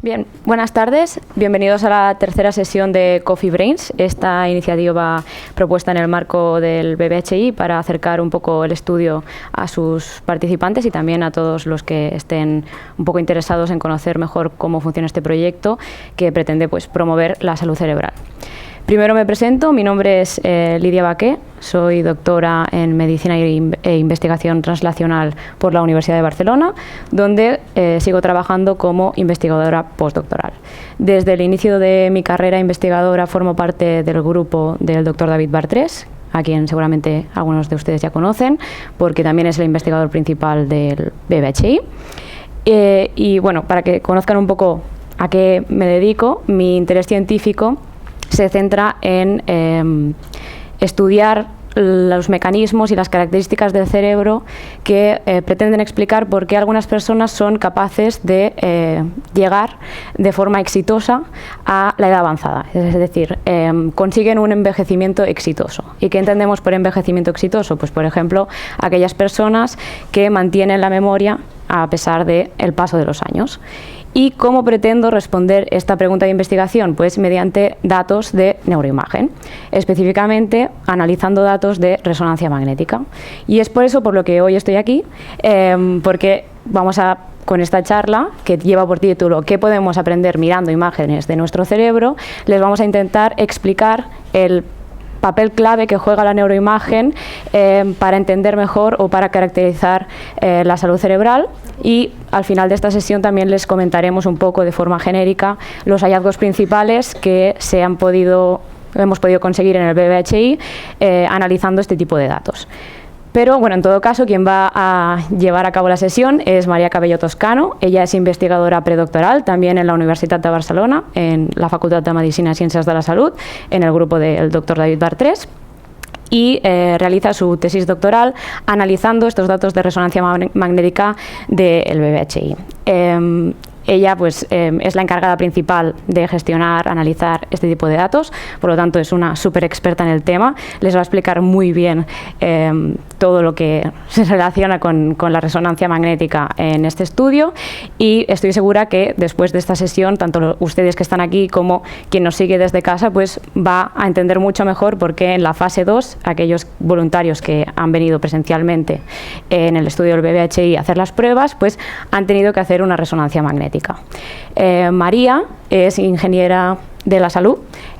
Bien, buenas tardes. Bienvenidos a la tercera sesión de Coffee Brains, esta iniciativa propuesta en el marco del BBHI para acercar un poco el estudio a sus participantes y también a todos los que estén un poco interesados en conocer mejor cómo funciona este proyecto que pretende promover la salud cerebral. Primero me presento, mi nombre es Lidia Baqué, soy doctora en Medicina e Investigación Translacional por la Universidad de Barcelona, donde sigo trabajando como investigadora postdoctoral. Desde el inicio de mi carrera investigadora formo parte del grupo del doctor David Bartrés, a quien seguramente algunos de ustedes ya conocen, porque también es el investigador principal del BBHI. Y bueno, para que conozcan un poco a qué me dedico, mi interés científico se centra en estudiar los mecanismos y las características del cerebro que pretenden explicar por qué algunas personas son capaces de llegar de forma exitosa a la edad avanzada. Es decir, consiguen un envejecimiento exitoso. ¿Y qué entendemos por envejecimiento exitoso? Pues, por ejemplo, aquellas personas que mantienen la memoria a pesar del paso de los años. ¿Y cómo pretendo responder esta pregunta de investigación? Pues mediante datos de neuroimagen, específicamente analizando datos de resonancia magnética. Y es por eso por lo que hoy estoy aquí, porque con esta charla, que lleva por título ¿Qué podemos aprender mirando imágenes de nuestro cerebro?, les vamos a intentar explicar el papel clave que juega la neuroimagen para entender mejor o para caracterizar la salud cerebral, y al final de esta sesión también les comentaremos un poco de forma genérica los hallazgos principales que hemos podido conseguir en el BBHI analizando este tipo de datos. Pero bueno, en todo caso, quien va a llevar a cabo la sesión es María Cabello Toscano. Ella es investigadora predoctoral también en la Universitat de Barcelona, en la Facultad de Medicina y Ciencias de la Salud, en el grupo del doctor David Bartrés, y realiza su tesis doctoral analizando estos datos de resonancia magnética del BBHI. Ella es la encargada principal de gestionar, analizar este tipo de datos, por lo tanto es una súper experta en el tema. Les va a explicar muy bien todo lo que se relaciona con la resonancia magnética en este estudio, y estoy segura que después de esta sesión, tanto ustedes que están aquí como quien nos sigue desde casa, va a entender mucho mejor por qué en la fase 2, aquellos voluntarios que han venido presencialmente en el estudio del BBHI a hacer las pruebas, han tenido que hacer una resonancia magnética. María es ingeniera de la salud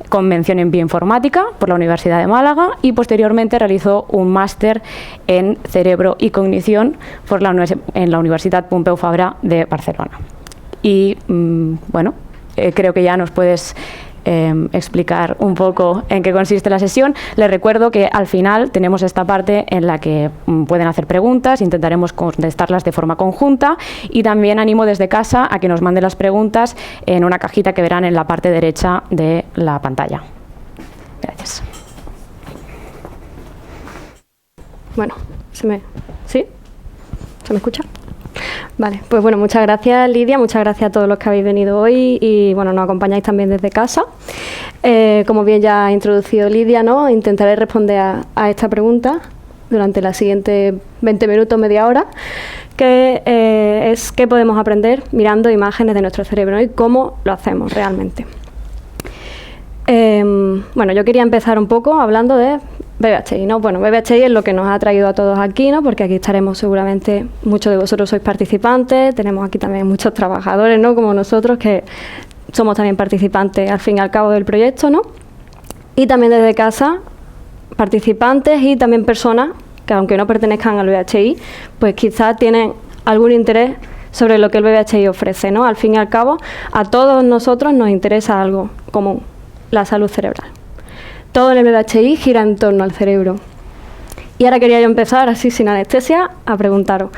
con mención en bioinformática por la Universidad de Málaga, y posteriormente realizó un máster en cerebro y cognición en la Universidad Pompeu Fabra de Barcelona. Y creo que ya nos puedes explicar un poco en qué consiste la sesión. Les recuerdo que al final tenemos esta parte en la que pueden hacer preguntas, intentaremos contestarlas de forma conjunta, y también animo desde casa a que nos manden las preguntas en una cajita que verán en la parte derecha de la pantalla. Gracias. Bueno, ¿sí? ¿Se me escucha? Vale, pues bueno, muchas gracias Lidia, muchas gracias a todos los que habéis venido hoy y bueno, nos acompañáis también desde casa. Como bien ya ha introducido Lidia, ¿no?, intentaré responder a esta pregunta durante la siguiente 20 minutos, media hora, que es qué podemos aprender mirando imágenes de nuestro cerebro, ¿no?, y cómo lo hacemos realmente. Bueno, yo quería empezar un poco hablando de BBHI, ¿no? Bueno, BBHI es lo que nos ha traído a todos aquí, ¿no?, porque aquí estaremos seguramente, muchos de vosotros sois participantes, tenemos aquí también muchos trabajadores, ¿no?, como nosotros, que somos también participantes al fin y al cabo del proyecto, ¿no?, y también desde casa, participantes y también personas que aunque no pertenezcan al BBHI, pues quizás tienen algún interés sobre lo que el BBHI ofrece, ¿no? Al fin y al cabo, a todos nosotros nos interesa algo común: la salud cerebral. Todo en el BBHI gira en torno al cerebro. Y ahora quería yo empezar, así sin anestesia, a preguntaros,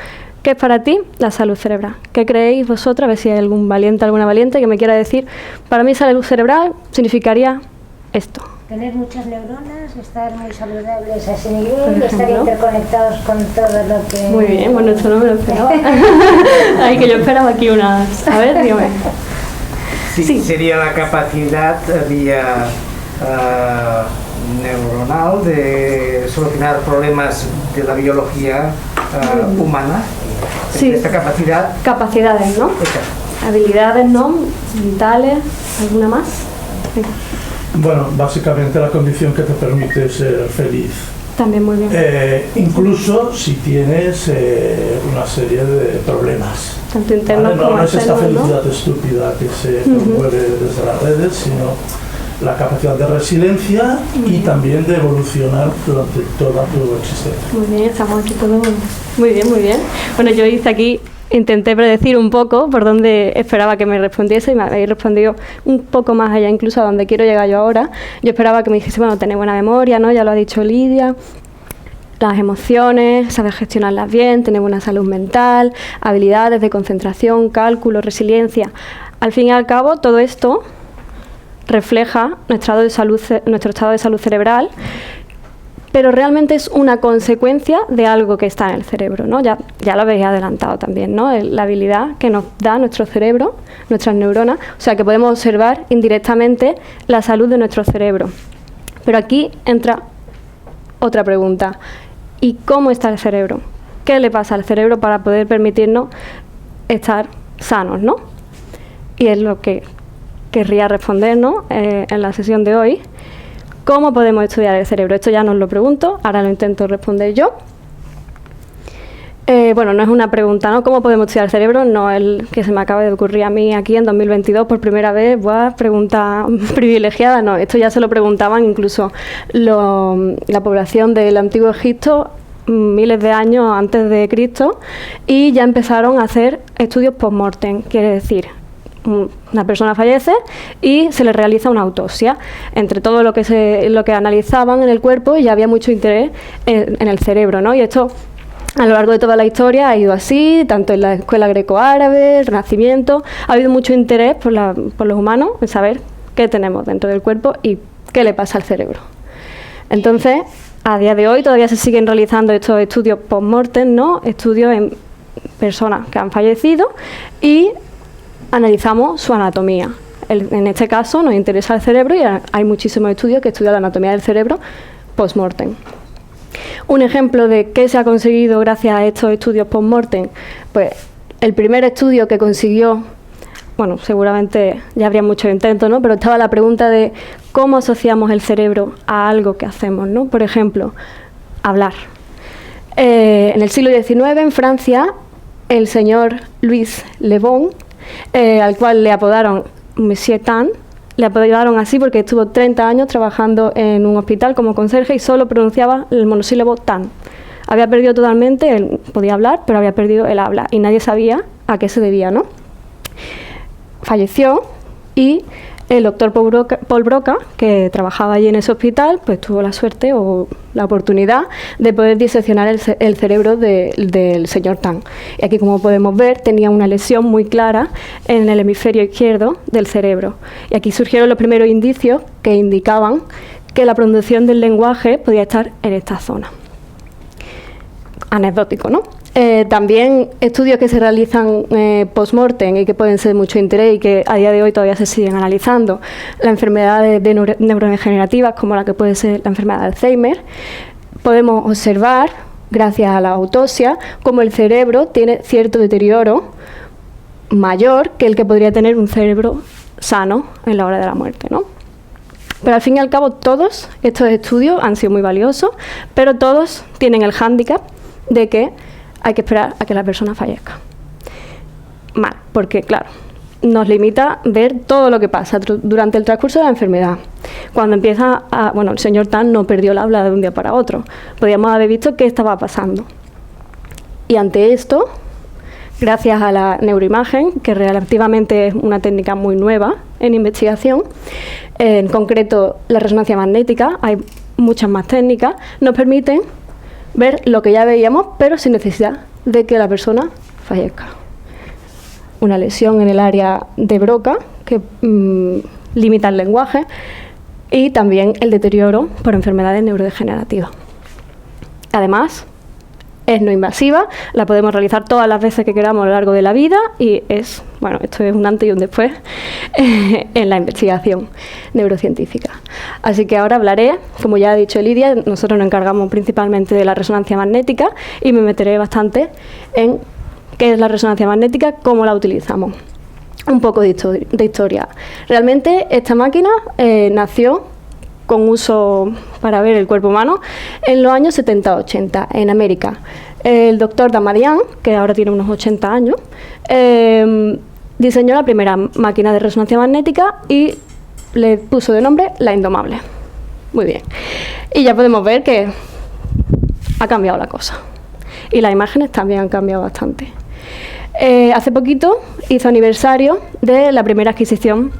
¿qué es para ti la salud cerebral? ¿Qué creéis vosotras? A ver si hay algún valiente, alguna valiente que me quiera decir, para mí salud cerebral significaría esto. Tener muchas neuronas, estar muy saludables a ese nivel, estar interconectados con todo lo que... Muy bien, bueno, esto no me lo esperaba. Ay, que yo esperaba aquí unas... A ver, dígame. Sí, sería la capacidad vía neuronal de solucionar problemas de la biología humana. Sí. Esta capacidad. Capacidades, ¿no? habilidades, ¿no? Mentales, ¿alguna más? Venga. Bueno, básicamente la condición que te permite ser feliz. También muy bien. Incluso si tienes una serie de problemas. Tanto internos ¿vale? como no es esta externos, felicidad ¿no? estúpida que se promueve desde las redes, sino la capacidad de resiliencia y también de evolucionar durante toda tu existencia. Muy bien, estamos aquí todos muy bien, muy bien. Bueno, yo hice aquí, intenté predecir un poco por dónde esperaba que me respondiese y me habéis respondido un poco más allá, incluso a donde quiero llegar yo ahora. Yo esperaba que me dijese, bueno, tenéis buena memoria, ¿no? Ya lo ha dicho Lidia. Las emociones, saber gestionarlas bien, tener buena salud mental, habilidades de concentración, cálculo, resiliencia. Al fin y al cabo, todo esto refleja nuestro estado de salud cerebral, pero realmente es una consecuencia de algo que está en el cerebro, ¿no? Ya lo habéis adelantado también, ¿no? La habilidad que nos da nuestro cerebro, nuestras neuronas, o sea que podemos observar indirectamente la salud de nuestro cerebro. Pero aquí entra otra pregunta: ¿y cómo está el cerebro? ¿Qué le pasa al cerebro para poder permitirnos estar sanos, ¿no? Y es lo que querría responder, ¿no? En la sesión de hoy. ¿Cómo podemos estudiar el cerebro? Esto ya no os lo pregunto, ahora lo intento responder yo. Bueno, no es una pregunta, ¿no? ¿Cómo podemos estudiar el cerebro? No el que se me acaba de ocurrir a mí aquí en 2022 por primera vez. ¡Buah! Pregunta privilegiada. No, esto ya se lo preguntaban incluso la población del Antiguo Egipto miles de años antes de Cristo, y ya empezaron a hacer estudios post-mortem, quiere decir, una persona fallece y se le realiza una autopsia. Entre todo lo que analizaban en el cuerpo, ya había mucho interés en el cerebro, ¿no? Y esto a lo largo de toda la historia ha ido así, tanto en la escuela greco-árabe, el Renacimiento, ha habido mucho interés por los humanos en saber qué tenemos dentro del cuerpo y qué le pasa al cerebro. Entonces, a día de hoy todavía se siguen realizando estos estudios post-mortem, ¿no? Estudios en personas que han fallecido y analizamos su anatomía. En este caso nos interesa el cerebro y hay muchísimos estudios que estudian la anatomía del cerebro post-mortem. Un ejemplo de qué se ha conseguido gracias a estos estudios post-mortem, pues el primer estudio que consiguió, bueno, seguramente ya habría muchos intentos, ¿no? Pero estaba la pregunta de cómo asociamos el cerebro a algo que hacemos, ¿no? Por ejemplo, hablar. En el siglo XIX, en Francia, el señor Louis Le Bon, al cual le apodaron Monsieur Tan, le apodaron así porque estuvo 30 años trabajando en un hospital como conserje y solo pronunciaba el monosílabo tan. Había perdido totalmente, él podía hablar, pero había perdido el habla y nadie sabía a qué se debía, ¿no? Falleció y el doctor Paul Broca, que trabajaba allí en ese hospital, pues tuvo la suerte o la oportunidad de poder diseccionar el cerebro del señor Tan. Y aquí, como podemos ver, tenía una lesión muy clara en el hemisferio izquierdo del cerebro. Y aquí surgieron los primeros indicios que indicaban que la producción del lenguaje podía estar en esta zona. Anecdótico, ¿no? También estudios que se realizan post-mortem y que pueden ser de mucho interés y que a día de hoy todavía se siguen analizando. Las enfermedades neurodegenerativas, como la que puede ser la enfermedad de Alzheimer, podemos observar, gracias a la autopsia, cómo el cerebro tiene cierto deterioro mayor que el que podría tener un cerebro sano en la hora de la muerte, ¿no? Pero al fin y al cabo todos estos estudios han sido muy valiosos, pero todos tienen el hándicap de que hay que esperar a que la persona fallezca. Mal, porque claro, nos limita ver todo lo que pasa durante el transcurso de la enfermedad. Cuando empieza bueno, el señor Tan no perdió el habla de un día para otro. Podíamos haber visto qué estaba pasando. Y ante esto, gracias a la neuroimagen, que relativamente es una técnica muy nueva en investigación, en concreto la resonancia magnética, hay muchas más técnicas, nos permiten ver lo que ya veíamos, pero sin necesidad de que la persona fallezca. Una lesión en el área de Broca, que limita el lenguaje, y también el deterioro por enfermedades neurodegenerativas. Además, es no invasiva, la podemos realizar todas las veces que queramos a lo largo de la vida y es, bueno, esto es un antes y un después en la investigación neurocientífica. Así que ahora hablaré, como ya ha dicho Lidia, nosotros nos encargamos principalmente de la resonancia magnética y me meteré bastante en qué es la resonancia magnética, cómo la utilizamos. Un poco de historia. Realmente esta máquina nació con uso para ver el cuerpo humano en los años 70-80 en América. El doctor Damadian, que ahora tiene unos 80 años, diseñó la primera máquina de resonancia magnética y le puso de nombre la Indomable. Muy bien. Y ya podemos ver que ha cambiado la cosa. Y las imágenes también han cambiado bastante. Hace poquito hizo aniversario de la primera adquisición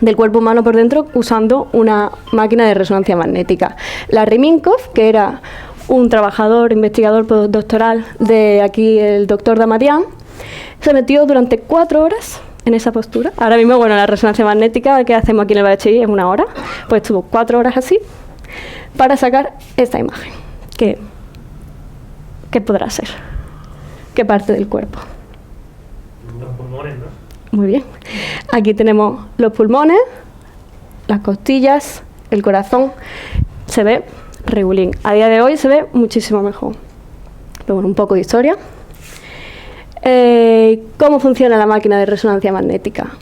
del cuerpo humano por dentro usando una máquina de resonancia magnética. Larry Minkoff, que era un trabajador, investigador postdoctoral de aquí, el doctor Damadian, se metió durante 4 horas en esa postura. Ahora mismo, bueno, la resonancia magnética que hacemos aquí en el BHI es 1 hora, pues estuvo 4 horas así para sacar esta imagen. ¿Qué podrá ser? ¿Qué parte del cuerpo? Los pulmones, ¿no? Muy bien. Aquí tenemos los pulmones, las costillas, el corazón. Se ve regulín. A día de hoy se ve muchísimo mejor. Pero bueno, un poco de historia. ¿Cómo funciona la máquina de resonancia magnética?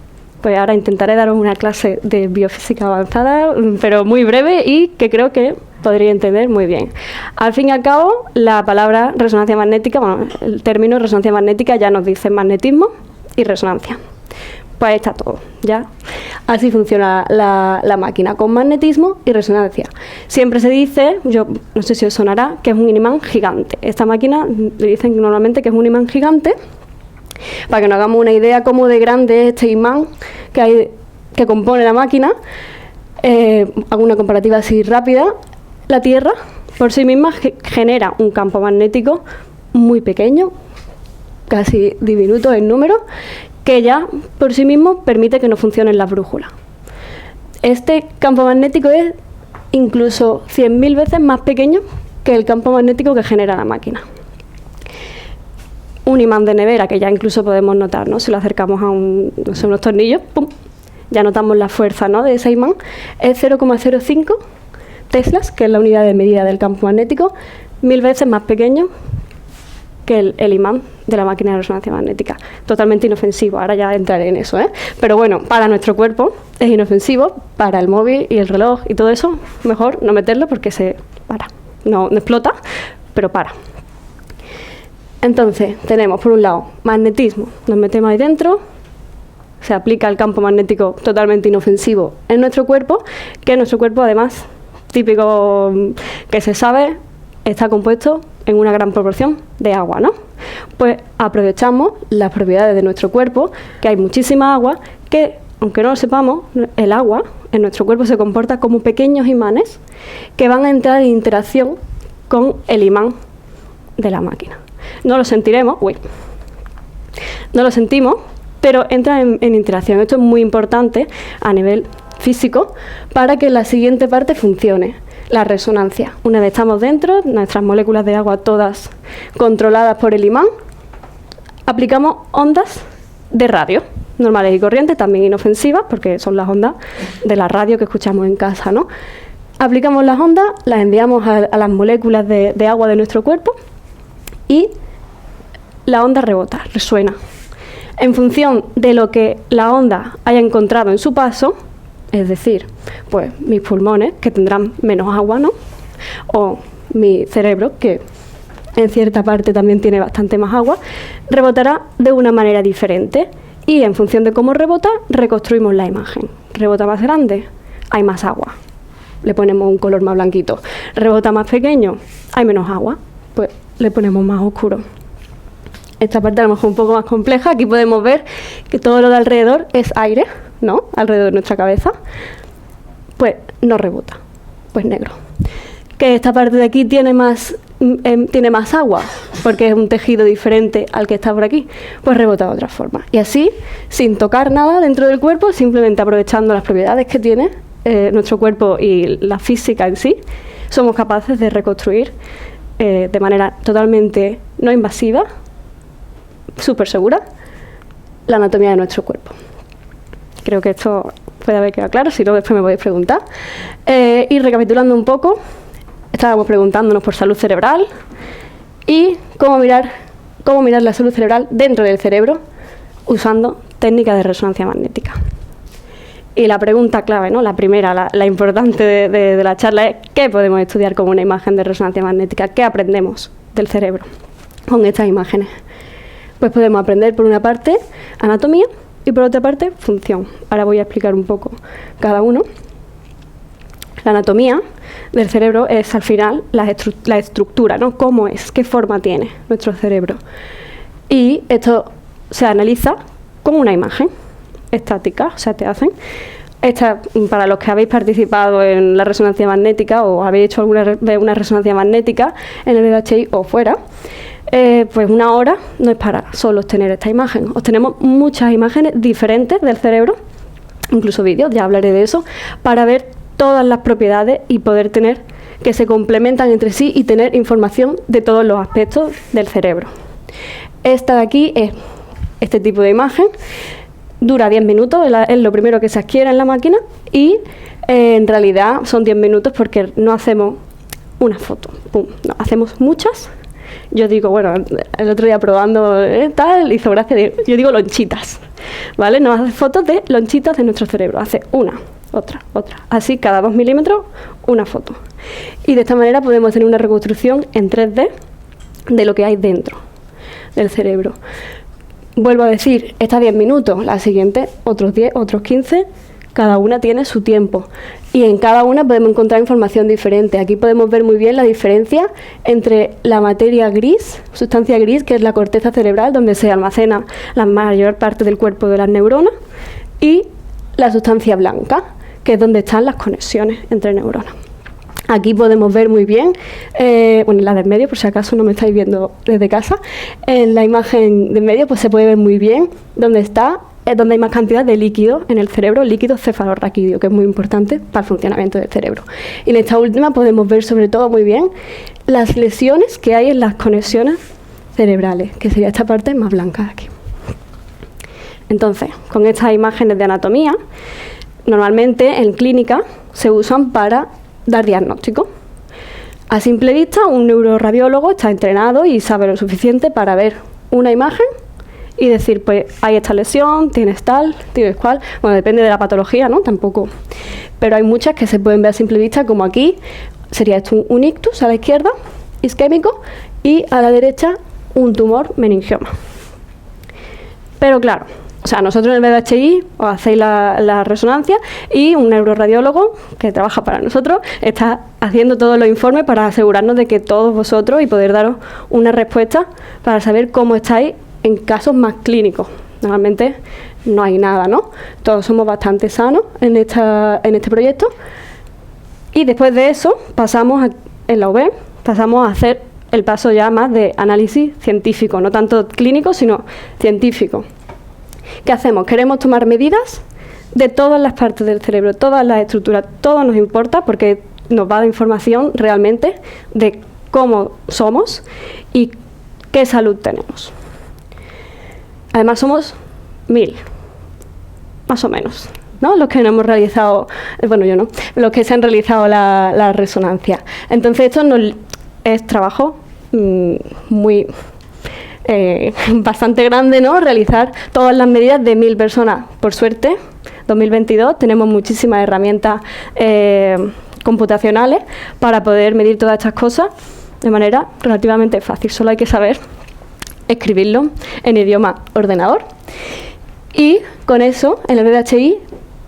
Pues ahora intentaré daros una clase de biofísica avanzada, pero muy breve y que creo que podría entender muy bien. Al fin y al cabo, la palabra resonancia magnética, bueno, el término resonancia magnética ya nos dice magnetismo y resonancia. Pues ahí está todo, ¿ya? Así funciona la máquina, con magnetismo y resonancia. Siempre se dice, yo no sé si os sonará, que es un imán gigante. Esta máquina le dicen normalmente que es un imán gigante. Para que nos hagamos una idea cómo de grande es este imán que compone la máquina, hago una comparativa así rápida. La Tierra por sí misma genera un campo magnético muy pequeño, casi diminuto en número, que ya por sí mismo permite que no funcionen las brújulas. Este campo magnético es incluso 100.000 veces más pequeño que el campo magnético que genera la máquina. Un imán de nevera, que ya incluso podemos notar, ¿no? Si lo acercamos a unos tornillos, ¡pum!, ya notamos la fuerza, ¿no?, de ese imán. Es 0,05 teslas, que es la unidad de medida del campo magnético, 1000 veces más pequeño que el imán de la máquina de resonancia magnética. Totalmente inofensivo, ahora ya entraré en eso, ¿eh? Pero bueno, para nuestro cuerpo es inofensivo, para el móvil y el reloj y todo eso, mejor no meterlo porque se para. No explota, pero para. Entonces, tenemos por un lado magnetismo, nos metemos ahí dentro, se aplica el campo magnético totalmente inofensivo en nuestro cuerpo, que nuestro cuerpo además, típico que se sabe, está compuesto en una gran proporción de agua, ¿no? Pues aprovechamos las propiedades de nuestro cuerpo, que hay muchísima agua, que aunque no lo sepamos, el agua en nuestro cuerpo se comporta como pequeños imanes que van a entrar en interacción con el imán de la máquina. No lo sentiremos, no lo sentimos, pero entra en interacción. Esto es muy importante a nivel físico para que la siguiente parte funcione, la resonancia. Una vez estamos dentro, nuestras moléculas de agua todas controladas por el imán, aplicamos ondas de radio, normales y corrientes, también inofensivas, porque son las ondas de la radio que escuchamos en casa, ¿no? Aplicamos las ondas, las enviamos a las moléculas de agua de nuestro cuerpo y la onda rebota, resuena. En función de lo que la onda haya encontrado en su paso, es decir, pues mis pulmones, que tendrán menos agua, ¿no?, o mi cerebro, que en cierta parte también tiene bastante más agua, rebotará de una manera diferente. Y en función de cómo rebota, reconstruimos la imagen. Rebota más grande, hay más agua, le ponemos un color más blanquito. Rebota más pequeño, hay menos agua, pues le ponemos más oscuro. Esta parte a lo mejor un poco más compleja. Aquí podemos ver que todo lo de alrededor es aire, ¿no?, alrededor de nuestra cabeza. Pues no rebota, pues negro. Que esta parte de aquí tiene más agua, porque es un tejido diferente al que está por aquí, pues rebota de otra forma. Y así, sin tocar nada dentro del cuerpo, simplemente aprovechando las propiedades que tiene nuestro cuerpo y la física en sí, somos capaces de reconstruir de manera totalmente no invasiva, súper segura, la anatomía de nuestro cuerpo. Creo que esto puede haber quedado claro, si no después me podéis preguntar. Y recapitulando un poco, estábamos preguntándonos por salud cerebral y cómo mirar la salud cerebral dentro del cerebro usando técnicas de resonancia magnética. Y la pregunta clave, ¿no? La primera, la importante de la charla es ¿qué podemos estudiar con una imagen de resonancia magnética? ¿Qué aprendemos del cerebro con estas imágenes? Pues podemos aprender por una parte anatomía y por otra parte función. Ahora voy a explicar un poco cada uno. La anatomía del cerebro es al final la estructura, ¿no? ¿Cómo es? ¿Qué forma tiene nuestro cerebro? Y esto se analiza con una imagen estática, o sea, te hacen. Para los que habéis participado en la resonancia magnética o habéis hecho alguna vez una resonancia magnética en el BBHI o fuera, pues una hora no es para solo obtener esta imagen. Obtenemos muchas imágenes diferentes del cerebro, incluso vídeos, ya hablaré de eso, para ver todas las propiedades y poder tener que se complementan entre sí y tener información de todos los aspectos del cerebro. Esta de aquí es este tipo de imagen. Dura 10 minutos, es lo primero que se adquiere en la máquina y en realidad son 10 minutos porque no hacemos una foto, pum, no, hacemos muchas. Yo digo, bueno, el otro día probando tal, hizo gracia, yo digo lonchitas, ¿vale? Nos hace fotos de lonchitas de nuestro cerebro, hace una, otra. Así, cada 2 milímetros, una foto. Y de esta manera podemos tener una reconstrucción en 3D de lo que hay dentro del cerebro. Vuelvo a decir, esta 10 minutos, la siguiente otros 10, otros 15, cada una tiene su tiempo. Y en cada una podemos encontrar información diferente. Aquí podemos ver muy bien la diferencia entre la materia gris, sustancia gris, que es la corteza cerebral, donde se almacena la mayor parte del cuerpo de las neuronas, y la sustancia blanca, que es donde están las conexiones entre neuronas. Aquí podemos ver muy bien, bueno, la de en medio, por si acaso no me estáis viendo desde casa, en la imagen de en medio pues se puede ver muy bien dónde está, es donde hay más cantidad de líquido en el cerebro, líquido cefalorraquídeo, que es muy importante para el funcionamiento del cerebro. Y en esta última podemos ver sobre todo muy bien las lesiones que hay en las conexiones cerebrales, que sería esta parte más blanca de aquí. Entonces, con estas imágenes de anatomía, normalmente en clínica se usan para dar diagnóstico. A simple vista, un neuroradiólogo está entrenado y sabe lo suficiente para ver una imagen y decir, pues hay esta lesión, tienes tal, tienes cual. Bueno, depende de la patología, ¿no? Tampoco. Pero hay muchas que se pueden ver a simple vista, como aquí, sería esto un ictus a la izquierda, isquémico, y a la derecha un tumor meningioma. Pero claro, o sea, nosotros en el BBHI os hacéis la resonancia y un neuroradiólogo que trabaja para nosotros está haciendo todos los informes para asegurarnos de que todos vosotros y poder daros una respuesta para saber cómo estáis en casos más clínicos. Normalmente no hay nada, ¿no? Todos somos bastante sanos en este proyecto. Y después de eso pasamos en la UB, pasamos a hacer el paso ya más de análisis científico, no tanto clínico, sino científico. ¿Qué hacemos? Queremos tomar medidas de todas las partes del cerebro, todas las estructuras, todo nos importa porque nos va a dar información realmente de cómo somos y qué salud tenemos. Además somos 1000, más o menos, ¿no? Los que no hemos realizado, bueno, yo no, los que se han realizado la resonancia. Entonces esto es trabajo muy bastante grande, ¿no? Realizar todas las medidas de 1000 personas. Por suerte, 2022 tenemos muchísimas herramientas computacionales para poder medir todas estas cosas de manera relativamente fácil. Solo hay que saber escribirlo en idioma ordenador. Y con eso, en el BBHI,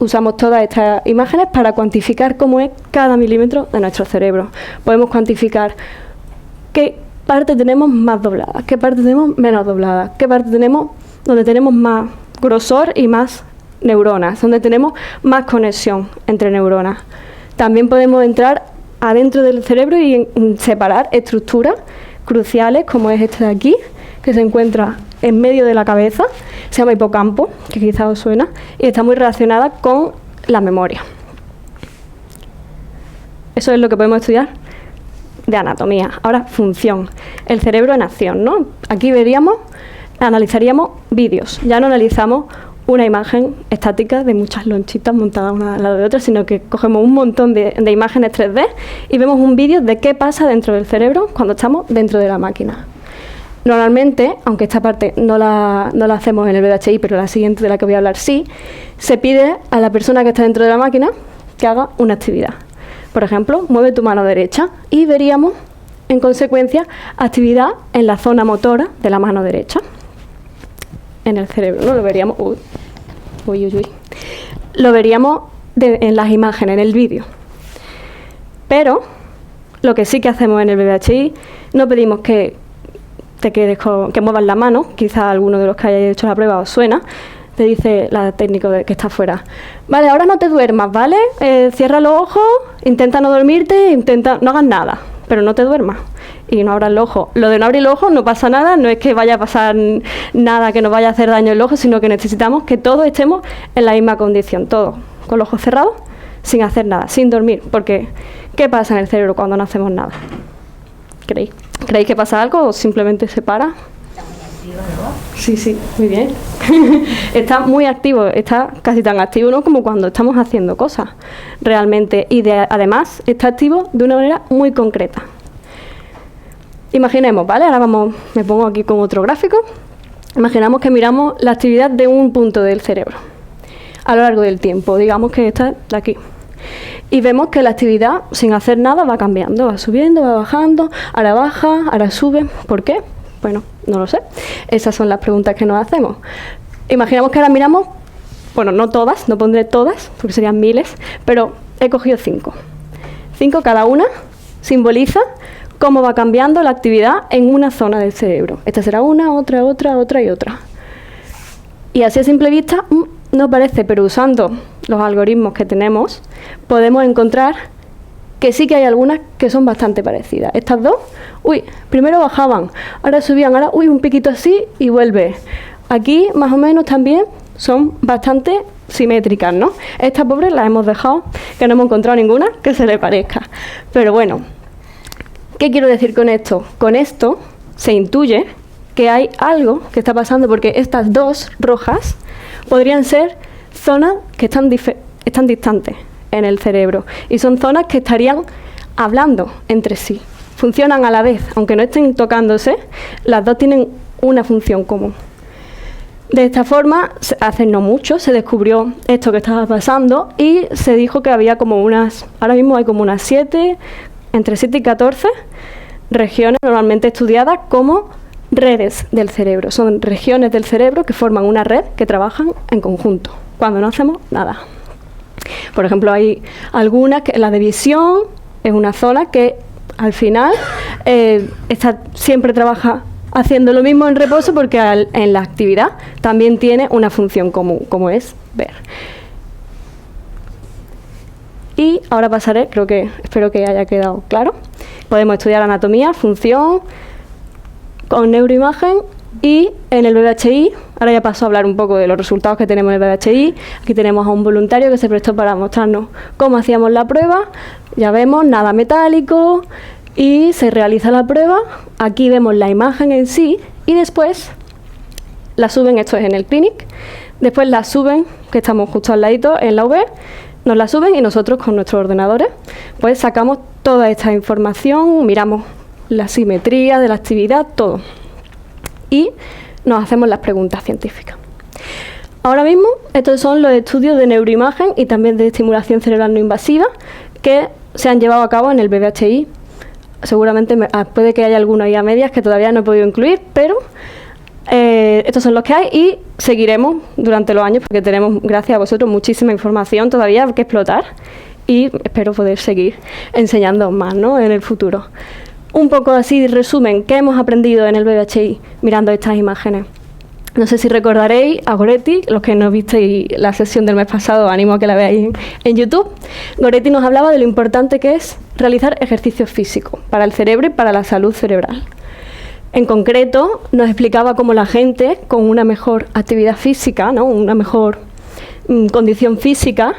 usamos todas estas imágenes para cuantificar cómo es cada milímetro de nuestro cerebro. Podemos cuantificar qué parte tenemos más doblada, qué parte tenemos menos doblada, qué parte tenemos donde tenemos más grosor y más neuronas, donde tenemos más conexión entre neuronas. También podemos entrar adentro del cerebro y separar estructuras cruciales, como es esta de aquí, que se encuentra en medio de la cabeza, se llama hipocampo, que quizás os suena, y está muy relacionada con la memoria. Eso es lo que podemos estudiar de anatomía. Ahora, función. El cerebro en acción, ¿no? Aquí analizaríamos vídeos. Ya no analizamos una imagen estática de muchas lonchitas montadas una al lado de otra, sino que cogemos un montón de imágenes 3D y vemos un vídeo de qué pasa dentro del cerebro cuando estamos dentro de la máquina. Normalmente, aunque esta parte no la hacemos en el BBHI, pero la siguiente de la que voy a hablar sí, se pide a la persona que está dentro de la máquina que haga una actividad. Por ejemplo, mueve tu mano derecha y veríamos, en consecuencia, actividad en la zona motora de la mano derecha, en el cerebro, ¿no? Lo veríamos, lo veríamos en las imágenes, en el vídeo. Pero lo que sí que hacemos en el BBHI, no pedimos que te quedes que muevas la mano, quizá alguno de los que hayáis hecho la prueba os suena, te dice la técnico que está fuera, vale, ahora no te duermas, ¿vale? Cierra los ojos, intenta no dormirte, no hagas nada, pero no te duermas y no abras los ojos. Lo de no abrir los ojos no pasa nada, no es que vaya a pasar nada que nos vaya a hacer daño en el ojo, sino que necesitamos que todos estemos en la misma condición, todos con los ojos cerrados, sin hacer nada, sin dormir, porque ¿qué pasa en el cerebro cuando no hacemos nada? ¿Creéis que pasa algo o simplemente se para? Está muy activo, ¿no? Sí, muy bien. Está muy activo, está casi tan activo, ¿no?, como cuando estamos haciendo cosas realmente. Y además está activo de una manera muy concreta. Imaginemos, ¿vale? Ahora me pongo aquí con otro gráfico. Imaginamos que miramos la actividad de un punto del cerebro a lo largo del tiempo. Digamos que está de aquí. Y vemos que la actividad, sin hacer nada, va cambiando, va subiendo, va bajando, ahora baja, ahora sube. ¿Por qué? Bueno, no lo sé. Esas son las preguntas que nos hacemos. Imaginamos que ahora miramos, bueno, no todas, no pondré todas, porque serían miles, pero he cogido 5. 5 cada una simboliza cómo va cambiando la actividad en una zona del cerebro. Esta será una, otra y otra. Y así a simple vista no parece, pero usando los algoritmos que tenemos, podemos encontrar que sí que hay algunas que son bastante parecidas. Estas dos, primero bajaban, ahora subían, ahora, un piquito así y vuelve. Aquí, más o menos, también son bastante simétricas, ¿no? Estas pobres las hemos dejado, que no hemos encontrado ninguna que se le parezca. Pero bueno, ¿qué quiero decir con esto? Con esto se intuye que hay algo que está pasando, porque estas dos rojas podrían ser zonas que están distantes en el cerebro y son zonas que estarían hablando entre sí. Funcionan a la vez, aunque no estén tocándose, las dos tienen una función común. De esta forma, hace no mucho, se descubrió esto que estaba pasando y se dijo que había como ahora mismo hay como unas 7, entre 7 y 14 regiones normalmente estudiadas como redes del cerebro. Son regiones del cerebro que forman una red que trabajan en conjunto, cuando no hacemos nada. Por ejemplo, hay algunas, la de visión es una zona que al final siempre trabaja haciendo lo mismo en reposo, porque en la actividad también tiene una función común, como es ver. Y ahora pasaré, espero que haya quedado claro. Podemos estudiar anatomía, función, con neuroimagen, y en el BBHI, ahora ya paso a hablar un poco de los resultados que tenemos en el BBHI. Aquí tenemos a un voluntario que se prestó para mostrarnos cómo hacíamos la prueba. Ya vemos nada metálico y se realiza la prueba. Aquí vemos la imagen en sí y después la suben, esto es en el clinic, después la suben, que estamos justo al ladito en la UB, nos la suben y nosotros con nuestros ordenadores pues sacamos toda esta información, miramos la simetría de la actividad, todo. Y nos hacemos las preguntas científicas. Ahora mismo, estos son los estudios de neuroimagen y también de estimulación cerebral no invasiva que se han llevado a cabo en el BBHI. Seguramente puede que haya algunos ahí a medias que todavía no he podido incluir, pero estos son los que hay y seguiremos durante los años porque tenemos, gracias a vosotros, muchísima información todavía que explotar y espero poder seguir enseñando más, ¿no?, en el futuro. Un poco así de resumen, ¿qué hemos aprendido en el BBHI mirando estas imágenes? No sé si recordaréis a Goretti, los que no visteis la sesión del mes pasado, animo a que la veáis en YouTube. Goretti nos hablaba de lo importante que es realizar ejercicio físico para el cerebro y para la salud cerebral. En concreto, nos explicaba cómo la gente con una mejor actividad física, ¿no?, una mejor condición física,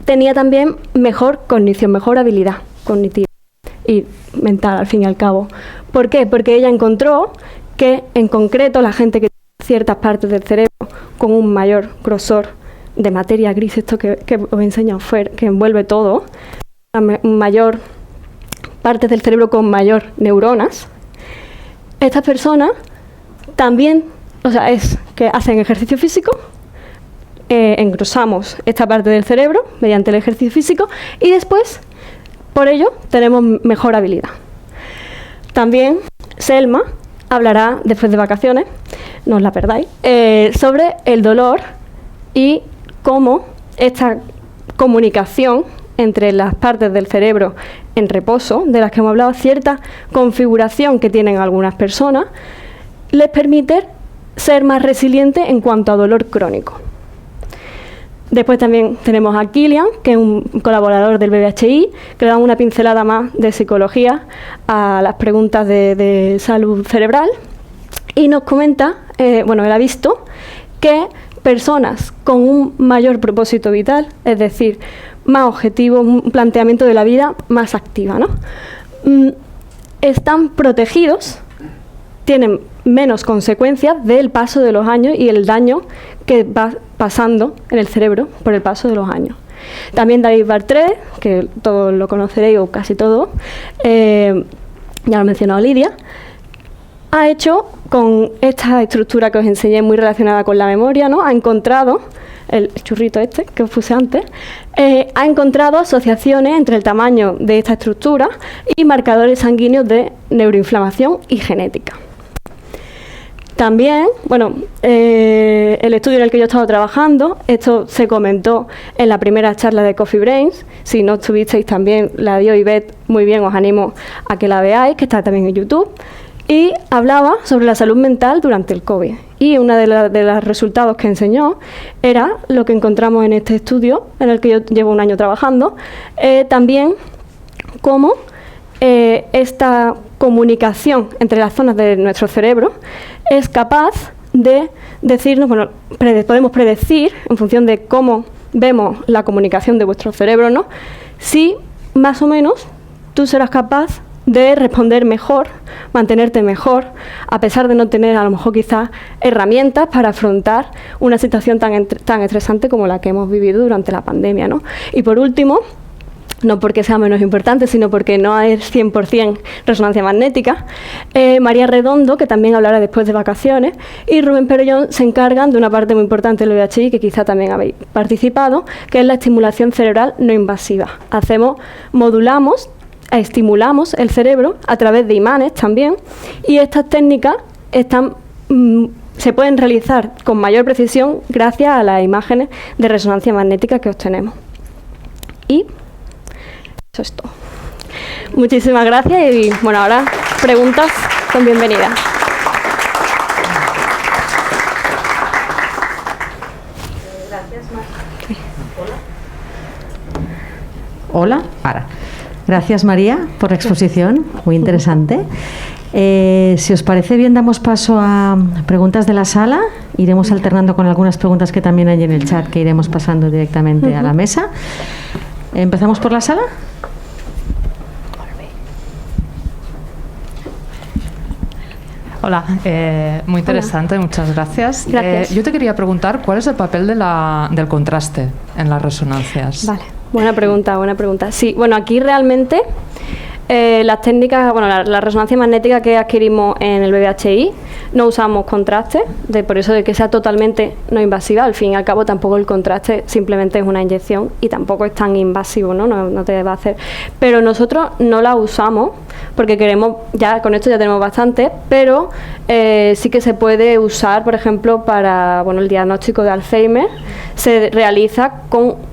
tenía también mejor cognición, mejor habilidad cognitiva y mental, al fin y al cabo. ¿Por qué? Porque ella encontró que, en concreto, la gente que tiene ciertas partes del cerebro con un mayor grosor de materia gris, esto que os he enseñado, que envuelve todo, mayor partes del cerebro con mayor neuronas, estas personas también, o sea, es que hacen ejercicio físico, engrosamos esta parte del cerebro mediante el ejercicio físico y después, por ello, tenemos mejor habilidad. También Selma hablará después de vacaciones, no os la perdáis, sobre el dolor y cómo esta comunicación entre las partes del cerebro en reposo, de las que hemos hablado, cierta configuración que tienen algunas personas, les permite ser más resilientes en cuanto a dolor crónico. Después también tenemos a Kilian, que es un colaborador del BBHI, que le da una pincelada más de psicología a las preguntas de salud cerebral y nos comenta, él ha visto que personas con un mayor propósito vital, es decir, más objetivo, un planteamiento de la vida más activa, ¿no? Están protegidos, tienen menos consecuencias del paso de los años y el daño que va pasando en el cerebro por el paso de los años. También David Bartré, que todos lo conoceréis o casi todos, ya lo ha mencionado Lidia, ha hecho con esta estructura que os enseñé muy relacionada con la memoria, ¿no? Ha encontrado, el churrito este que os puse antes, ha encontrado asociaciones entre el tamaño de esta estructura y marcadores sanguíneos de neuroinflamación y genética. También, el estudio en el que yo he estado trabajando, esto se comentó en la primera charla de Coffee Brains. Si no estuvisteis también, la dio Ivette muy bien, os animo a que la veáis, que está también en YouTube. Y hablaba sobre la salud mental durante el COVID. Y uno de los resultados que enseñó era lo que encontramos en este estudio, en el que yo llevo un año trabajando, también cómo esta comunicación entre las zonas de nuestro cerebro es capaz de decirnos, podemos predecir, en función de cómo vemos la comunicación de vuestro cerebro, ¿no?, si más o menos tú serás capaz de responder mejor, mantenerte mejor, a pesar de no tener a lo mejor quizás herramientas para afrontar una situación tan estresante como la que hemos vivido durante la pandemia, ¿no? Y por último, no porque sea menos importante, sino porque no es 100% resonancia magnética, María Redondo, que también hablará después de vacaciones, y Rubén Perellón se encargan de una parte muy importante del VHI, que quizá también habéis participado, que es la estimulación cerebral no invasiva. Estimulamos el cerebro a través de imanes también, y estas técnicas se pueden realizar con mayor precisión gracias a las imágenes de resonancia magnética que obtenemos. Y eso es todo. Muchísimas gracias y ahora preguntas son bienvenidas. Hola. Gracias, María, por la exposición, muy interesante. Si os parece bien, damos paso a preguntas de la sala. Iremos alternando con algunas preguntas que también hay en el chat, que iremos pasando directamente a la mesa. ¿Empezamos por la sala? Hola, muy interesante, muchas gracias. Gracias. Yo te quería preguntar, ¿cuál es el papel del contraste en las resonancias? Vale, buena pregunta. Sí, aquí realmente las técnicas, la resonancia magnética que adquirimos en el BBHI, no usamos contraste, por eso de que sea totalmente no invasiva. Al fin y al cabo tampoco el contraste simplemente es una inyección y tampoco es tan invasivo, no te va a hacer. Pero nosotros no la usamos porque queremos, ya con esto ya tenemos bastante, pero sí que se puede usar, por ejemplo, para el diagnóstico de Alzheimer. Se realiza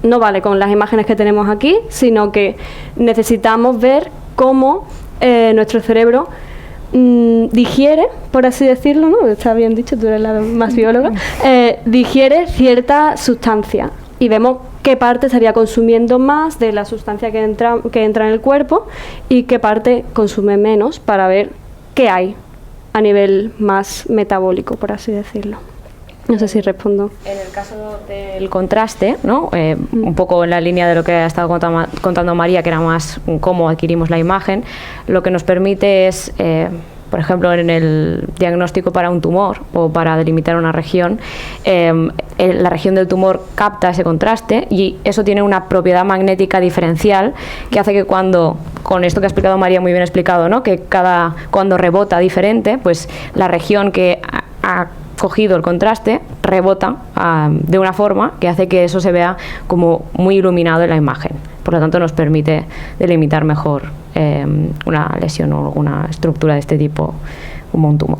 no vale con las imágenes que tenemos aquí, sino que necesitamos ver cómo nuestro cerebro digiere, por así decirlo, ¿no? Está bien dicho, tú eres la más bióloga, digiere cierta sustancia y vemos qué parte estaría consumiendo más de la sustancia que entra en el cuerpo y qué parte consume menos, para ver qué hay a nivel más metabólico, por así decirlo. No sé si respondo. En el caso del contraste, ¿no? Un poco en la línea de lo que ha estado contando María, que era más cómo adquirimos la imagen, lo que nos permite es por ejemplo, en el diagnóstico para un tumor o para delimitar una región, la región del tumor capta ese contraste y eso tiene una propiedad magnética diferencial que hace que con esto que ha explicado María, muy bien explicado, ¿no? Que cuando rebota diferente, pues la región que ha cogido el contraste rebota de una forma que hace que eso se vea como muy iluminado en la imagen. Por lo tanto, nos permite delimitar mejor una lesión o alguna estructura de este tipo como un tumor.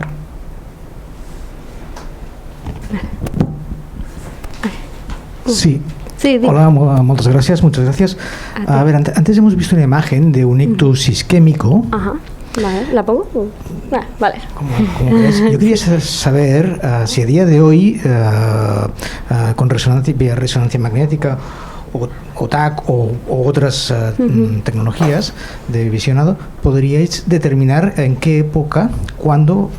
Sí. Sí, hola, muchas gracias. A ver, antes hemos visto una imagen de un ictus isquémico. Ajá. Vale, ¿la pongo? Vale. Como queráis. Yo quería saber si a día de hoy, con vía resonancia magnética o TAC o otras tecnologías de visionado, podríais determinar en qué época, cuándo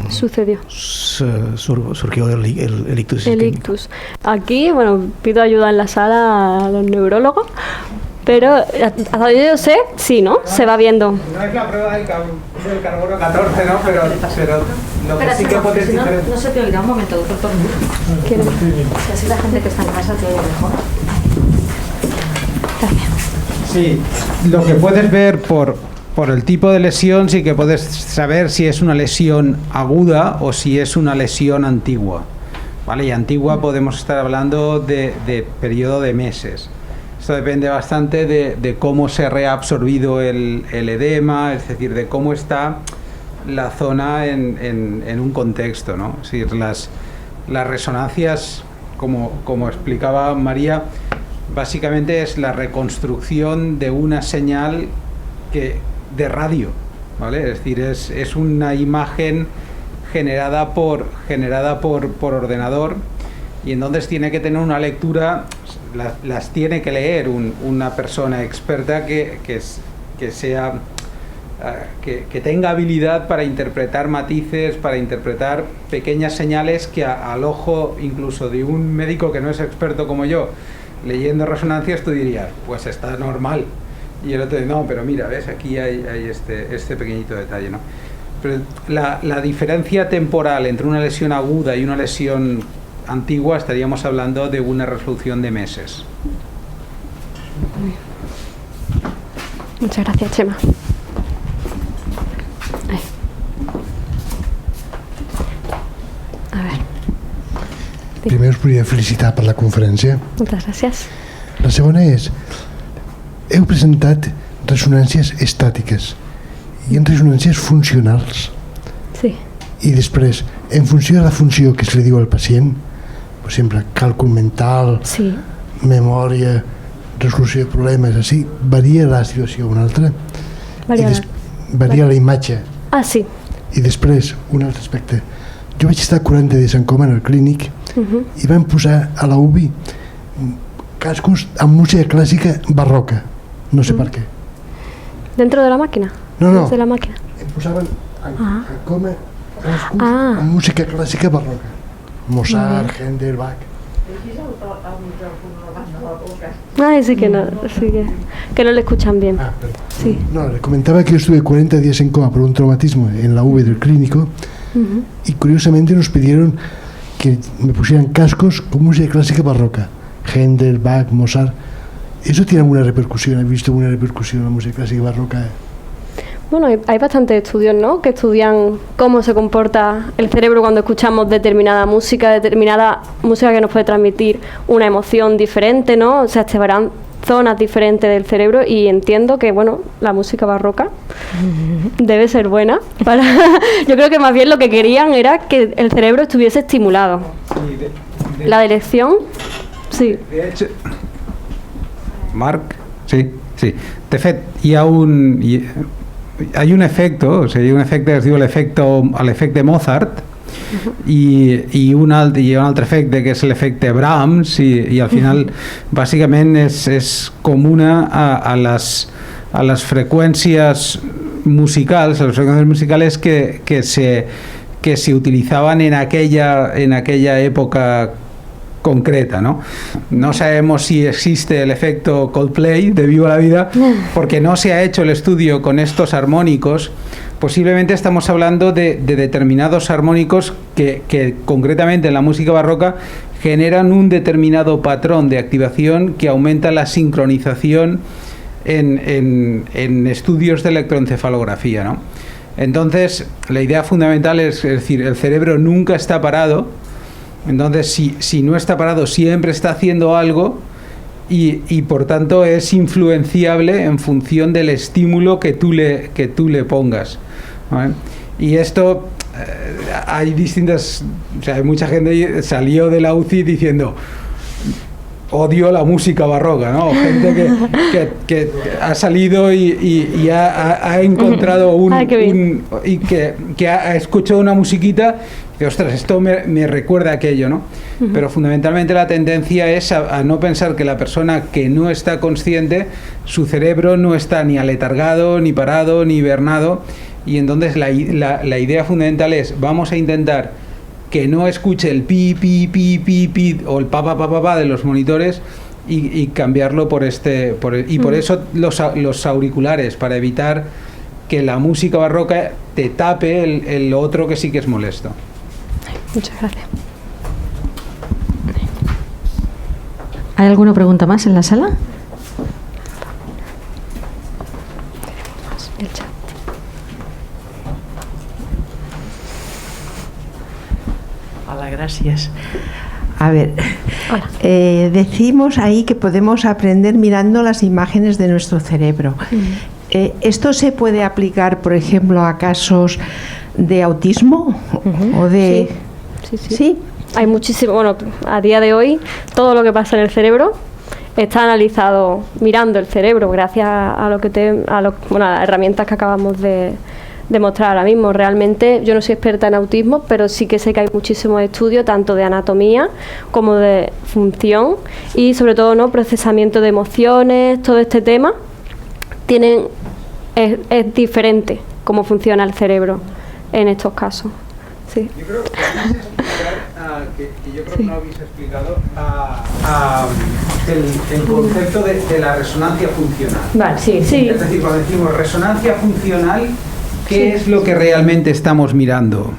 sucedió. Surgió el ictus isquémico. El ictus. Aquí, bueno, pido ayuda en la sala a los neurólogos, pero hasta donde yo sé, sí, ¿no? Se va viendo. No es la prueba del carbono 14, ¿no? Pero lo que sí que puedes diferenciar. No se te oirá un momento, doctor. Si así la gente que está en casa te oye mejor. Gracias. Sí, lo que puedes ver por el tipo de lesión, sí que puedes saber si es una lesión aguda o si es una lesión antigua. ¿Vale? Y antigua podemos estar hablando de periodo de meses. Esto depende bastante de cómo se ha reabsorbido el edema, es decir, de cómo está la zona en un contexto, ¿no? Es decir, las resonancias, como explicaba María, básicamente es la reconstrucción de una señal de radio, ¿vale? Es decir, es una imagen generada por ordenador, y entonces tiene que tener una lectura, las tiene que leer una persona experta que tenga habilidad para interpretar matices, para interpretar pequeñas señales que al ojo incluso de un médico que no es experto como yo, leyendo resonancias, tú dirías, pues está normal. Y el otro dice, no, pero mira, ves, aquí hay este pequeñito detalle, ¿no? Pero la diferencia temporal entre una lesión aguda y una lesión antigua, estaríamos hablando de una resolución de meses. Muchas gracias, Chema. A ver. Primer us volia felicitar per la conferència. Moltes gràcies. La segona és, heu presentat ressonàncies estàtiques i en ressonàncies funcionals. Sí. I després, en funció de la funció que se li diu al pacient, per exemple, càlcul mental, sí, memòria, resolució de problemes, així, varia la situació una altra. Varia la imatge. Ah, sí. I després, un altre aspecte. Jo vaig estar 40 dies en coma en el clínic i van posar a la UBI cascos amb música clàssica barroca. No sé per què. ¿Dentro de la máquina? No, no. ¿Desde la máquina? Em posaven en coma cascos amb música clàssica barroca. Mozart, Händel, Bach. Ay, sí que no, que no le escuchan bien. Sí. No, le comentaba que yo estuve 40 días en coma por un traumatismo en la UV del clínico y curiosamente nos pidieron que me pusieran cascos con música clásica barroca. Händel, Bach, Mozart. ¿Eso tiene alguna repercusión? ¿Has visto alguna repercusión en la música clásica barroca? Bueno, hay bastantes estudios, ¿no?, que estudian cómo se comporta el cerebro cuando escuchamos determinada música que nos puede transmitir una emoción diferente, ¿no? O sea, se verán zonas diferentes del cerebro y entiendo que, bueno, la música barroca debe ser buena. Yo creo que más bien lo que querían era que el cerebro estuviese estimulado. La dirección, sí. De hecho, Marc, sí. De fet, hay un efecto que es diu l'efecte Mozart y un altre efecte que és l'efecte Brahms i al final bàsicament és comuna a les freqüències musicals, que se utilizaban en aquella época concreta, ¿no? No sabemos si existe el efecto Coldplay de Viva la Vida, porque no se ha hecho el estudio con estos armónicos. Posiblemente estamos hablando de determinados armónicos que concretamente en la música barroca generan un determinado patrón de activación que aumenta la sincronización en estudios de electroencefalografía, ¿no? Entonces, la idea fundamental es decir, el cerebro nunca está parado. Entonces, si no está parado, siempre está haciendo algo y por tanto es influenciable en función del estímulo que tú le pongas, ¿vale? Y esto, hay distintas... O sea, hay mucha gente que salió de la UCI diciendo... Odio la música barroca, ¿no? Gente que ha salido y ha encontrado y que ha escuchado una musiquita que, ostras, esto me recuerda a aquello, ¿no? Pero fundamentalmente la tendencia es a no pensar que la persona que no está consciente, su cerebro no está ni aletargado, ni parado, ni hibernado, y entonces la idea fundamental es, vamos a intentar que no escuche el pi, pi, pi, pi, pi o el pa, pa, pa, pa, pa de los monitores y cambiarlo por por eso los auriculares, para evitar que la música barroca te tape el otro que sí que es molesto. Muchas gracias. ¿Hay alguna pregunta más en la sala? El chat. Hola, gracias. A ver, decimos ahí que podemos aprender mirando las imágenes de nuestro cerebro. ¿Esto se puede aplicar, por ejemplo, a casos de autismo o de...? Sí. Hay muchísimo, bueno, a día de hoy todo lo que pasa en el cerebro está analizado mirando el cerebro gracias a las herramientas que acabamos de mostrar ahora mismo. Realmente yo no soy experta en autismo, pero sí que sé que hay muchísimos estudios tanto de anatomía como de función y sobre todo procesamiento de emociones. Todo este tema es diferente cómo funciona el cerebro en estos casos. Sí. Yo creo que no habéis explicado el concepto de la resonancia funcional. Vale, sí. Es decir, cuando decimos resonancia funcional, ¿qué es lo que realmente estamos mirando?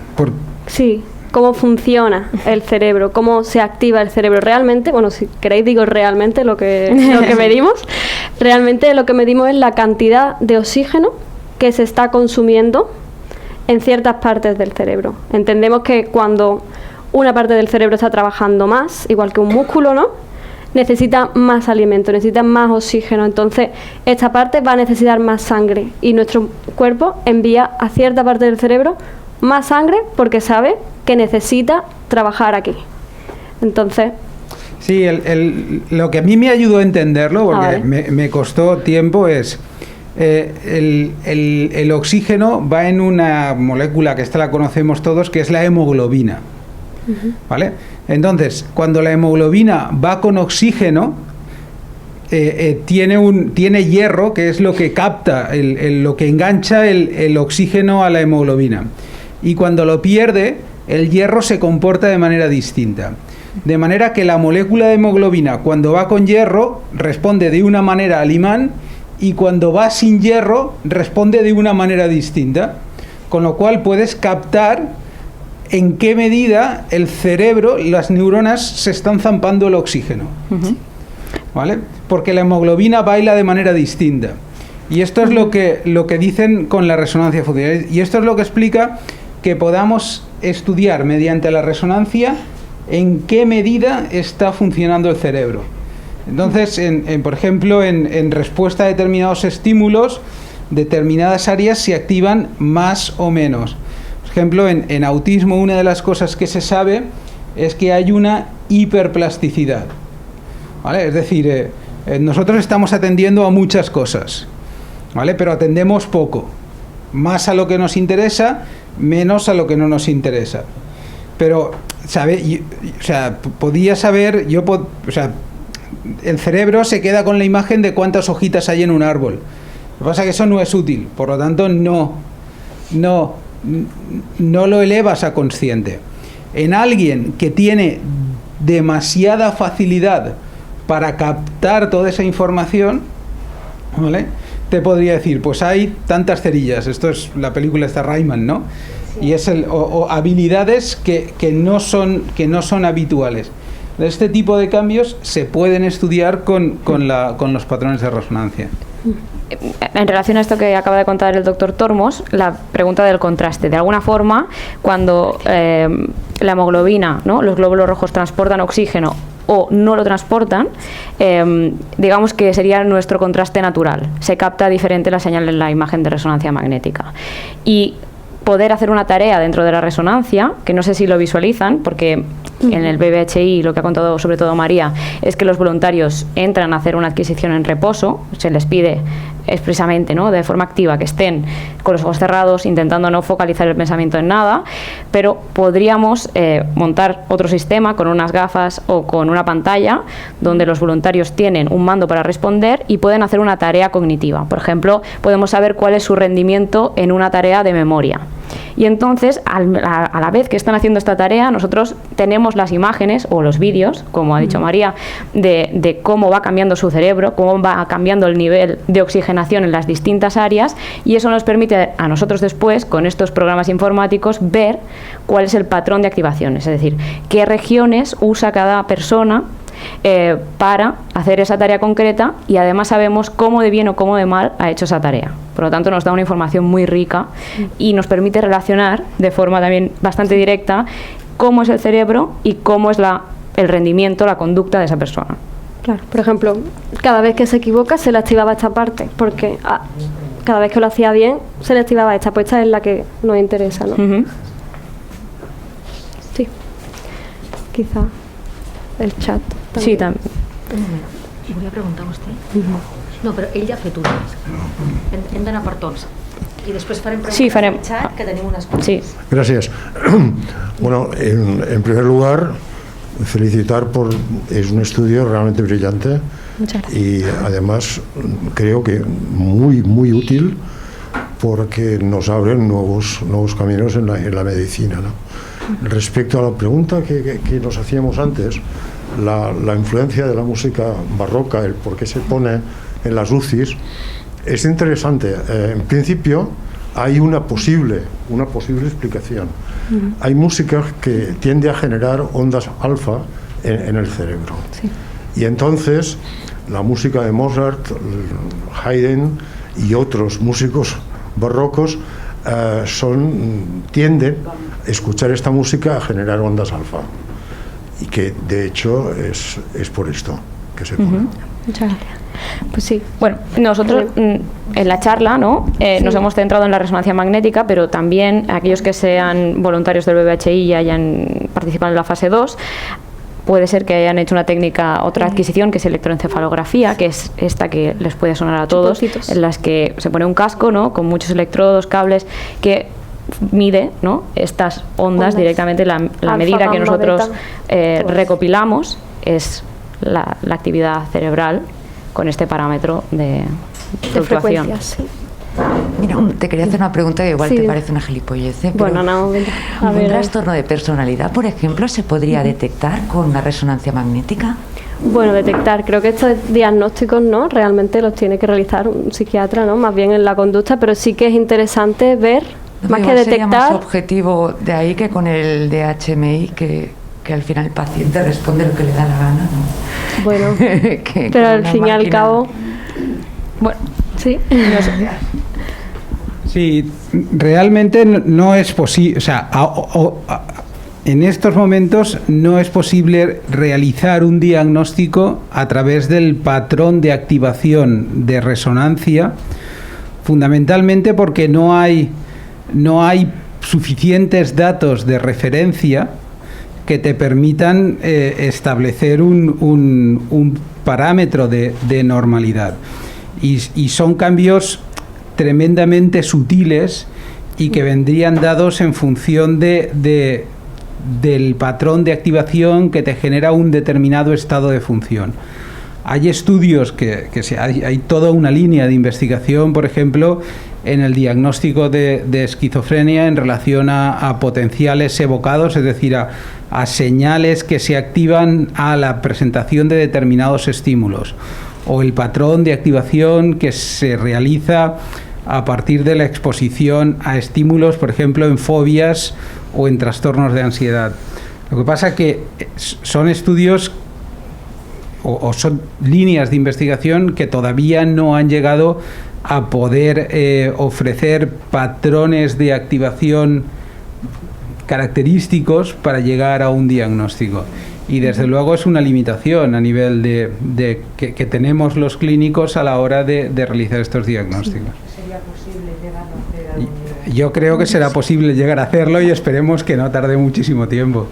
Sí, cómo funciona el cerebro, cómo se activa el cerebro. Realmente, bueno, si queréis digo realmente lo que medimos. Realmente lo que medimos es la cantidad de oxígeno que se está consumiendo en ciertas partes del cerebro. Entendemos que cuando una parte del cerebro está trabajando más, igual que un músculo, ¿no?, necesita más alimento, necesita más oxígeno. Entonces, esta parte va a necesitar más sangre y nuestro cuerpo envía a cierta parte del cerebro más sangre porque sabe que necesita trabajar aquí. Entonces... Sí, lo que a mí me ayudó a entenderlo, porque me costó tiempo, es... el oxígeno va en una molécula que esta la conocemos todos, que es la hemoglobina. ¿Vale? Entonces, cuando la hemoglobina va con oxígeno, tiene hierro, que es lo que capta, lo que engancha el oxígeno a la hemoglobina. Y cuando lo pierde, el hierro se comporta de manera distinta. De manera que la molécula de hemoglobina, cuando va con hierro, responde de una manera al imán, y cuando va sin hierro, responde de una manera distinta. Con lo cual puedes captar en qué medida el cerebro, las neuronas, se están zampando el oxígeno. ¿Vale? Porque la hemoglobina baila de manera distinta. Y esto es lo que dicen con la resonancia funcional. Y esto es lo que explica que podamos estudiar mediante la resonancia en qué medida está funcionando el cerebro. Entonces, por ejemplo, en respuesta a determinados estímulos, determinadas áreas se activan más o menos. Por ejemplo, en autismo, una de las cosas que se sabe es que hay una hiperplasticidad, ¿vale? Es decir, nosotros estamos atendiendo a muchas cosas, ¿vale? Pero atendemos poco, más a lo que nos interesa, menos a lo que no nos interesa. Pero, podía saber, el cerebro se queda con la imagen de cuántas hojitas hay en un árbol. Lo que pasa es que eso no es útil, por lo tanto no lo elevas a consciente. En alguien que tiene demasiada facilidad para captar toda esa información, ¿vale? Te podría decir, pues hay tantas cerillas, esto es la película esta Rayman, ¿no? Sí. Y es o habilidades que no son habituales. Este tipo de cambios se pueden estudiar con los patrones de resonancia. En relación a esto que acaba de contar el doctor Tormos, la pregunta del contraste. De alguna forma, cuando la hemoglobina, ¿no?, los glóbulos rojos transportan oxígeno o no lo transportan, digamos que sería nuestro contraste natural. Se capta diferente la señal en la imagen de resonancia magnética. Y poder hacer una tarea dentro de la resonancia, que no sé si lo visualizan, porque en el BBHI lo que ha contado sobre todo María es que los voluntarios entran a hacer una adquisición en reposo, se les pide expresamente, ¿no?, de forma activa, que estén con los ojos cerrados, intentando no focalizar el pensamiento en nada, pero podríamos montar otro sistema con unas gafas o con una pantalla donde los voluntarios tienen un mando para responder y pueden hacer una tarea cognitiva. Por ejemplo, podemos saber cuál es su rendimiento en una tarea de memoria. Y entonces, a la vez que están haciendo esta tarea, nosotros tenemos las imágenes o los vídeos, como ha dicho María, de cómo va cambiando su cerebro, cómo va cambiando el nivel de oxigenación en las distintas áreas, y eso nos permite a nosotros después, con estos programas informáticos, ver cuál es el patrón de activaciones, es decir, qué regiones usa cada persona para hacer esa tarea concreta, y además sabemos cómo de bien o cómo de mal ha hecho esa tarea. Por lo tanto, nos da una información muy rica y nos permite relacionar de forma también bastante directa cómo es el cerebro y cómo es el rendimiento, la conducta de esa persona. Claro, por ejemplo, cada vez que se equivoca se le activaba esta parte, porque cada vez que lo hacía bien se le activaba esta, pues esta es la que nos interesa, ¿no? Sí, quizá el chat también. Sí, también. Volia preguntar a vostè. No, però ell ja ha fet unes. Hem d'anar per tots. Y después farem preguntas en el chat, que tenim unas cosas. Sí. Gracias. Bueno, en primer lugar, felicitar es un estudio realmente brillante. Muchas gracias. Y además creo que muy, muy útil, porque nos abren nuevos caminos en la medicina, ¿no? Respecto a la pregunta que nos hacíamos antes, la influencia de la música barroca, el por qué se pone en las UCIs, es interesante. En principio hay una posible explicación. Hay música que tiende a generar ondas alfa en el cerebro. Sí. Y entonces la música de Mozart, Haydn y otros músicos barrocos tienden a escuchar esta música a generar ondas alfa, y que de hecho es por esto que se pone. Muchas gracias. Pues sí. Bueno, nosotros en la charla, ¿no? Nos hemos centrado en la resonancia magnética, pero también aquellos que sean voluntarios del BBHI y hayan participado en la fase 2, puede ser que hayan hecho otra adquisición, que es electroencefalografía, que es esta que les puede sonar a todos, en las que se pone un casco, ¿no?, con muchos electrodos, cables, que mide, ¿no?, estas ondas directamente. La medida que nosotros recopilamos es la actividad cerebral con este parámetro de fluctuación. Sí. Mira, te quería hacer una pregunta que igual te parece una gilipollez, pero bueno, no, a ver, ¿un trastorno de personalidad, por ejemplo, se podría detectar con una resonancia magnética? Bueno, detectar, creo que estos diagnósticos no realmente los tiene que realizar un psiquiatra, ¿no?, más bien en la conducta, pero sí que es interesante ver, más que detectar. Sería más objetivo de ahí que con el DHMI, que al final el paciente responde lo que le da la gana, ¿no? Bueno, pero al fin y al cabo, bueno, sí. No sé. Sí, realmente no es posible, o sea, en estos momentos no es posible realizar un diagnóstico a través del patrón de activación de resonancia, fundamentalmente porque no hay suficientes datos de referencia que te permitan establecer un parámetro de normalidad. Y son cambios tremendamente sutiles y que vendrían dados en función del patrón de activación que te genera un determinado estado de función. Hay estudios hay toda una línea de investigación, por ejemplo, en el diagnóstico de esquizofrenia en relación a potenciales evocados, es decir, a a señales que se activan a la presentación de determinados estímulos, o el patrón de activación que se realiza a partir de la exposición a estímulos, por ejemplo, en fobias o en trastornos de ansiedad. Lo que pasa es que son estudios o son líneas de investigación que todavía no han llegado a poder ofrecer patrones de activación característicos para llegar a un diagnóstico. Y desde luego es una limitación a nivel de que tenemos los clínicos a la hora de realizar estos diagnósticos. ¿Sería posible llegar a hacer Yo creo que será posible llegar a hacerlo y esperemos que no tarde muchísimo tiempo.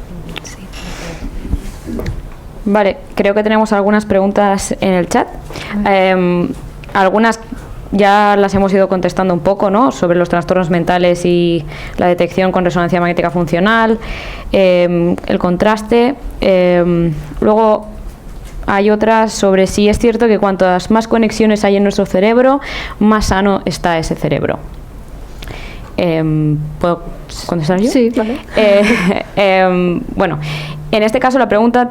Vale, creo que tenemos algunas preguntas en el chat. Algunas ya las hemos ido contestando un poco, ¿no?, sobre los trastornos mentales y la detección con resonancia magnética funcional, el contraste. Luego hay otras sobre si es cierto que cuantas más conexiones hay en nuestro cerebro, más sano está ese cerebro. ¿Puedo contestar yo? Sí, vale. Bueno, en este caso la pregunta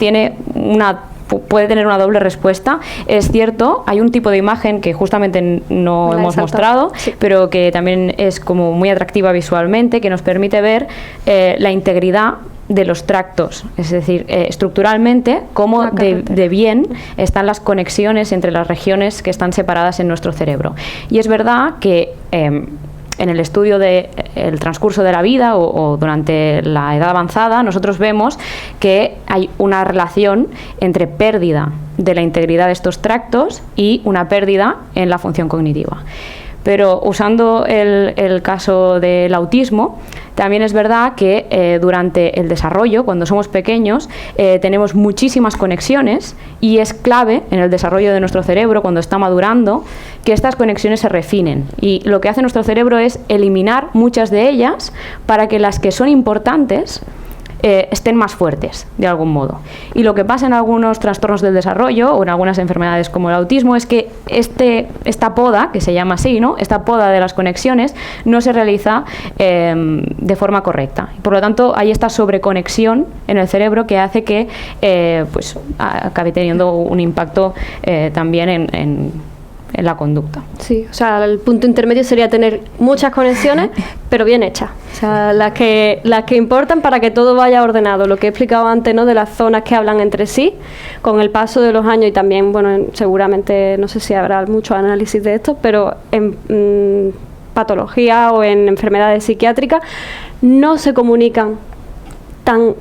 puede tener una doble respuesta. Es cierto, hay un tipo de imagen que justamente no hemos mostrado, sí, pero que también es como muy atractiva visualmente, que nos permite ver la integridad de los tractos, es decir, estructuralmente cómo de bien están las conexiones entre las regiones que están separadas en nuestro cerebro. Y es verdad que en el estudio del transcurso de la vida o durante la edad avanzada, nosotros vemos que hay una relación entre pérdida de la integridad de estos tractos y una pérdida en la función cognitiva. Pero usando el caso del autismo, también es verdad que durante el desarrollo, cuando somos pequeños, tenemos muchísimas conexiones y es clave en el desarrollo de nuestro cerebro, cuando está madurando, que estas conexiones se refinen. Y lo que hace nuestro cerebro es eliminar muchas de ellas para que las que son importantes estén más fuertes, de algún modo. Y lo que pasa en algunos trastornos del desarrollo o en algunas enfermedades como el autismo es que esta poda, que se llama así, ¿no?, esta poda de las conexiones no se realiza de forma correcta. Por lo tanto, hay esta sobreconexión en el cerebro que hace que pues acabe teniendo un impacto también en la conducta. Sí, o sea, el punto intermedio sería tener muchas conexiones, pero bien hechas. O sea, las que importan para que todo vaya ordenado. Lo que he explicado antes, ¿no?, de las zonas que hablan entre sí, con el paso de los años y también, bueno, seguramente, no sé si habrá mucho análisis de esto, pero en patología o en enfermedades psiquiátricas no se comunican tan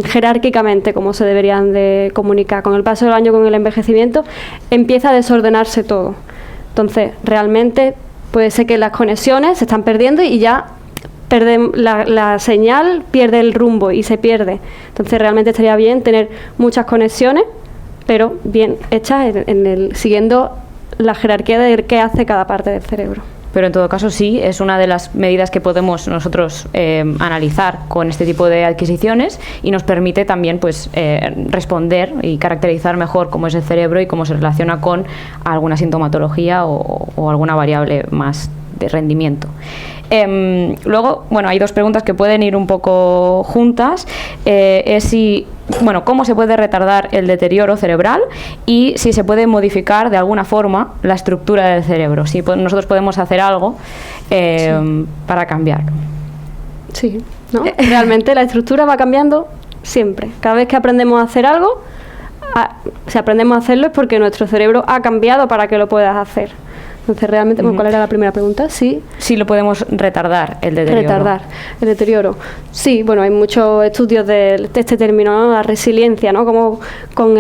jerárquicamente como se deberían de comunicar. Con el paso del año, con el envejecimiento, empieza a desordenarse todo. Entonces, realmente puede ser que las conexiones se están perdiendo y ya la señal pierde el rumbo y se pierde. Entonces, realmente estaría bien tener muchas conexiones, pero bien hechas, siguiendo la jerarquía de qué hace cada parte del cerebro. Pero en todo caso sí, es una de las medidas que podemos nosotros analizar con este tipo de adquisiciones y nos permite también pues responder y caracterizar mejor cómo es el cerebro y cómo se relaciona con alguna sintomatología o alguna variable más de rendimiento. Luego, bueno, hay dos preguntas que pueden ir un poco juntas. Es si, bueno, cómo se puede retardar el deterioro cerebral y si se puede modificar de alguna forma la estructura del cerebro. Si nosotros podemos hacer algo para cambiarlo. Sí, ¿no? Realmente la estructura va cambiando siempre. Cada vez que aprendemos a hacer algo, si aprendemos a hacerlo es porque nuestro cerebro ha cambiado para que lo puedas hacer. Entonces, realmente, ¿cuál era la primera pregunta? Sí. Sí, lo podemos retardar, el deterioro. Retardar el deterioro. Sí, bueno, hay muchos estudios de este término, ¿no?, la resiliencia, ¿no? Como con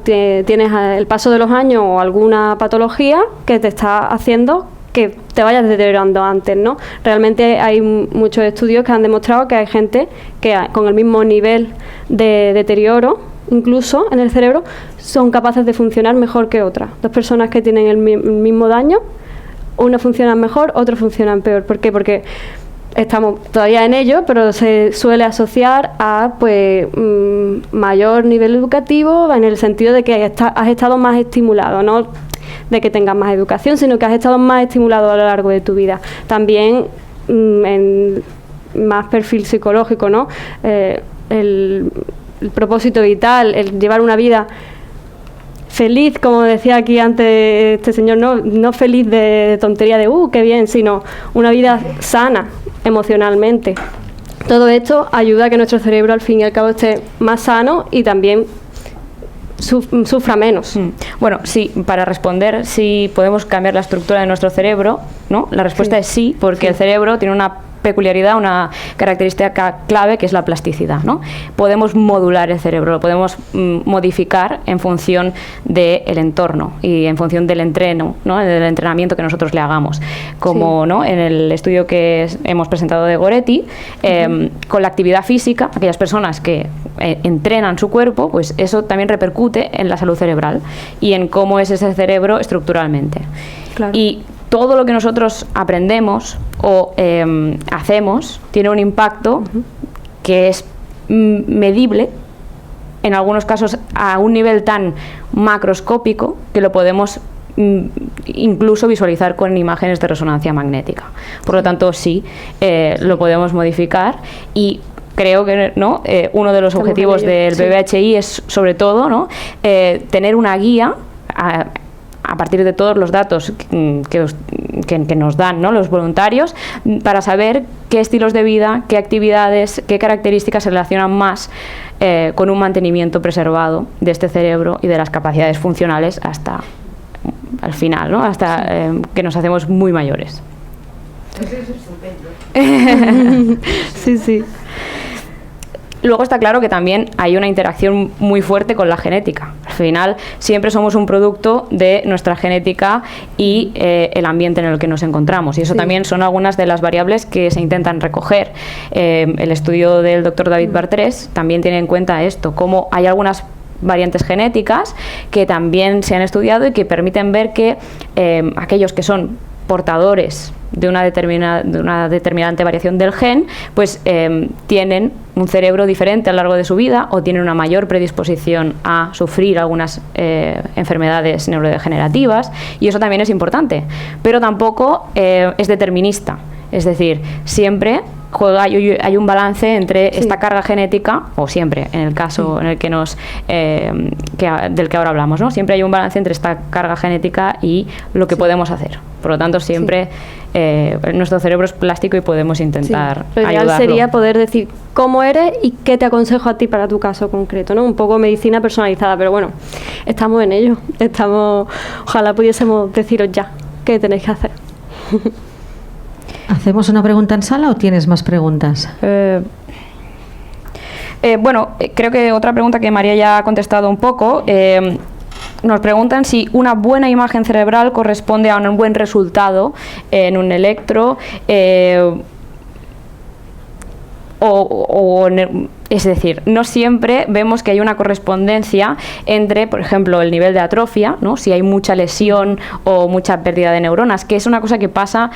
tienes el paso de los años o alguna patología que te está haciendo que te vayas deteriorando antes, ¿no? Realmente hay muchos estudios que han demostrado que hay gente que con el mismo nivel de deterioro, incluso en el cerebro, son capaces de funcionar mejor que otras. Dos personas que tienen el mismo daño, unas funcionan mejor, otras funcionan peor. ¿Por qué? Porque estamos todavía en ello, pero se suele asociar a mayor nivel educativo, en el sentido de que has estado más estimulado, no de que tengas más educación, sino que has estado más estimulado a lo largo de tu vida. También en más perfil psicológico, ¿no? el propósito vital, el llevar una vida feliz, como decía aquí antes este señor, no feliz de tontería de qué bien, sino una vida sana emocionalmente. Todo esto ayuda a que nuestro cerebro al fin y al cabo esté más sano y también sufra menos. Bueno, sí, para responder si podemos cambiar la estructura de nuestro cerebro, ¿no? La respuesta es sí, porque el cerebro tiene una peculiaridad, una característica clave que es la plasticidad, ¿no? Podemos modular el cerebro, lo podemos modificar en función del entorno y en función del entreno, ¿no? Del entrenamiento que nosotros le hagamos. Como ¿no? En el estudio que hemos presentado de Goretti, con la actividad física, aquellas personas que entrenan su cuerpo, pues eso también repercute en la salud cerebral y en cómo es ese cerebro estructuralmente. Claro. Y todo lo que nosotros aprendemos o hacemos tiene un impacto que es medible, en algunos casos a un nivel tan macroscópico que lo podemos incluso visualizar con imágenes de resonancia magnética. Por lo tanto, sí, lo podemos modificar y creo que uno de los objetivos del BBHI es sobre todo tener una guía a partir de todos los datos que nos dan los voluntarios, para saber qué estilos de vida, qué actividades, qué características se relacionan más con un mantenimiento preservado de este cerebro y de las capacidades funcionales hasta al final, ¿no? Hasta que nos hacemos muy mayores. Sí, sí. Luego está claro que también hay una interacción muy fuerte con la genética. Al final siempre somos un producto de nuestra genética y el ambiente en el que nos encontramos. Y eso también son algunas de las variables que se intentan recoger. El estudio del doctor David Bartrés también tiene en cuenta esto, cómo hay algunas variantes genéticas que también se han estudiado y que permiten ver que aquellos que son portadores de una determinante variación del gen, pues tienen un cerebro diferente a lo largo de su vida o tienen una mayor predisposición a sufrir algunas enfermedades neurodegenerativas, y eso también es importante, pero tampoco es determinista. Es decir, siempre hay un balance entre esta carga genética, o siempre, en el caso en el que del que ahora hablamos, ¿no? Siempre hay un balance entre esta carga genética y lo que podemos hacer. Por lo tanto, siempre nuestro cerebro es plástico y podemos intentar Lo ideal ayudarlo. sería poder decir cómo eres y qué te aconsejo a ti para tu caso concreto, ¿no? Un poco medicina personalizada, pero bueno, estamos en ello. Ojalá pudiésemos deciros ya qué tenéis que hacer. ¿Hacemos una pregunta en sala o tienes más preguntas? Bueno, creo que otra pregunta que María ya ha contestado un poco. Nos preguntan si una buena imagen cerebral corresponde a un buen resultado en un electro es decir, no siempre vemos que hay una correspondencia entre, por ejemplo, el nivel de atrofia, ¿no? Si hay mucha lesión o mucha pérdida de neuronas, que es una cosa que pasa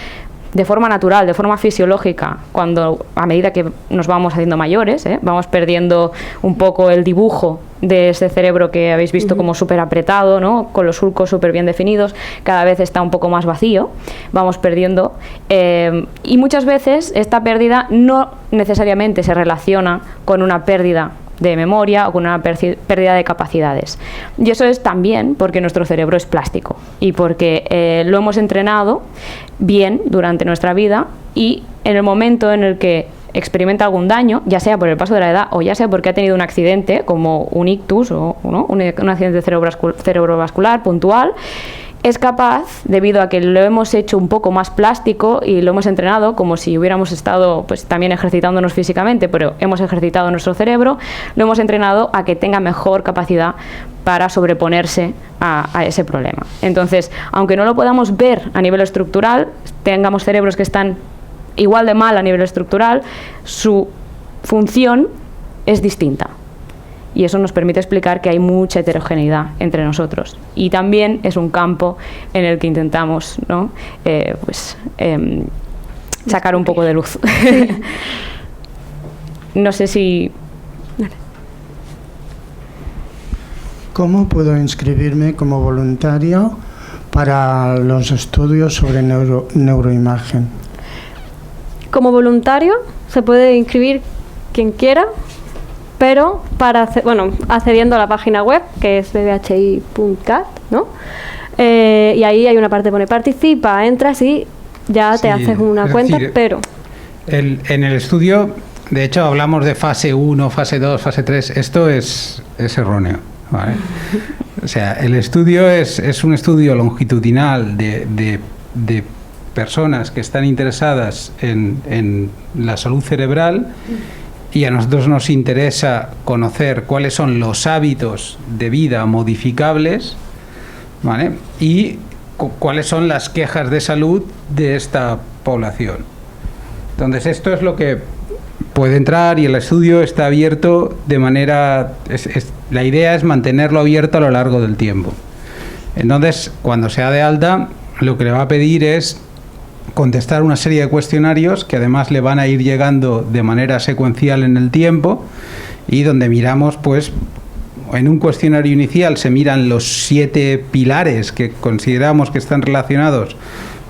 de forma natural, de forma fisiológica, cuando a medida que nos vamos haciendo mayores, vamos perdiendo un poco el dibujo de ese cerebro que habéis visto como súper apretado, ¿no? Con los surcos súper bien definidos, cada vez está un poco más vacío, vamos perdiendo, y muchas veces esta pérdida no necesariamente se relaciona con una pérdida de memoria o con una pérdida de capacidades. Y eso es también porque nuestro cerebro es plástico y porque lo hemos entrenado bien durante nuestra vida, y en el momento en el que experimenta algún daño, ya sea por el paso de la edad o ya sea porque ha tenido un accidente como un ictus o un accidente cerebrovascular puntual, es capaz, debido a que lo hemos hecho un poco más plástico y lo hemos entrenado como si hubiéramos estado pues también ejercitándonos físicamente, pero hemos ejercitado nuestro cerebro, lo hemos entrenado a que tenga mejor capacidad para sobreponerse a ese problema. Entonces, aunque no lo podamos ver a nivel estructural, tengamos cerebros que están igual de mal a nivel estructural, su función es distinta. Y eso nos permite explicar que hay mucha heterogeneidad entre nosotros. Y también es un campo en el que intentamos, ¿no? Sacar un poco de luz. Sí. No sé si... ¿Cómo puedo inscribirme como voluntario para los estudios sobre neuroimagen? Como voluntario se puede inscribir quien quiera. pero accediendo a la página web, que es bbhi.cat, ¿no? Y ahí hay una parte que pone participa, entras y ya te haces una cuenta, pero... En el estudio, de hecho, hablamos de fase 1, fase 2, fase 3. Esto es erróneo, ¿vale? O sea, el estudio es un estudio longitudinal de personas que están interesadas en la salud cerebral, y a nosotros nos interesa conocer cuáles son los hábitos de vida modificables, ¿vale? Y cuáles son las quejas de salud de esta población. Entonces, esto es lo que puede entrar, y el estudio está abierto de manera... la idea es mantenerlo abierto a lo largo del tiempo. Entonces, cuando sea de alta, lo que le va a pedir es contestar una serie de cuestionarios que además le van a ir llegando de manera secuencial en el tiempo, y donde miramos, pues, en un cuestionario inicial se miran los 7 pilares que consideramos que están relacionados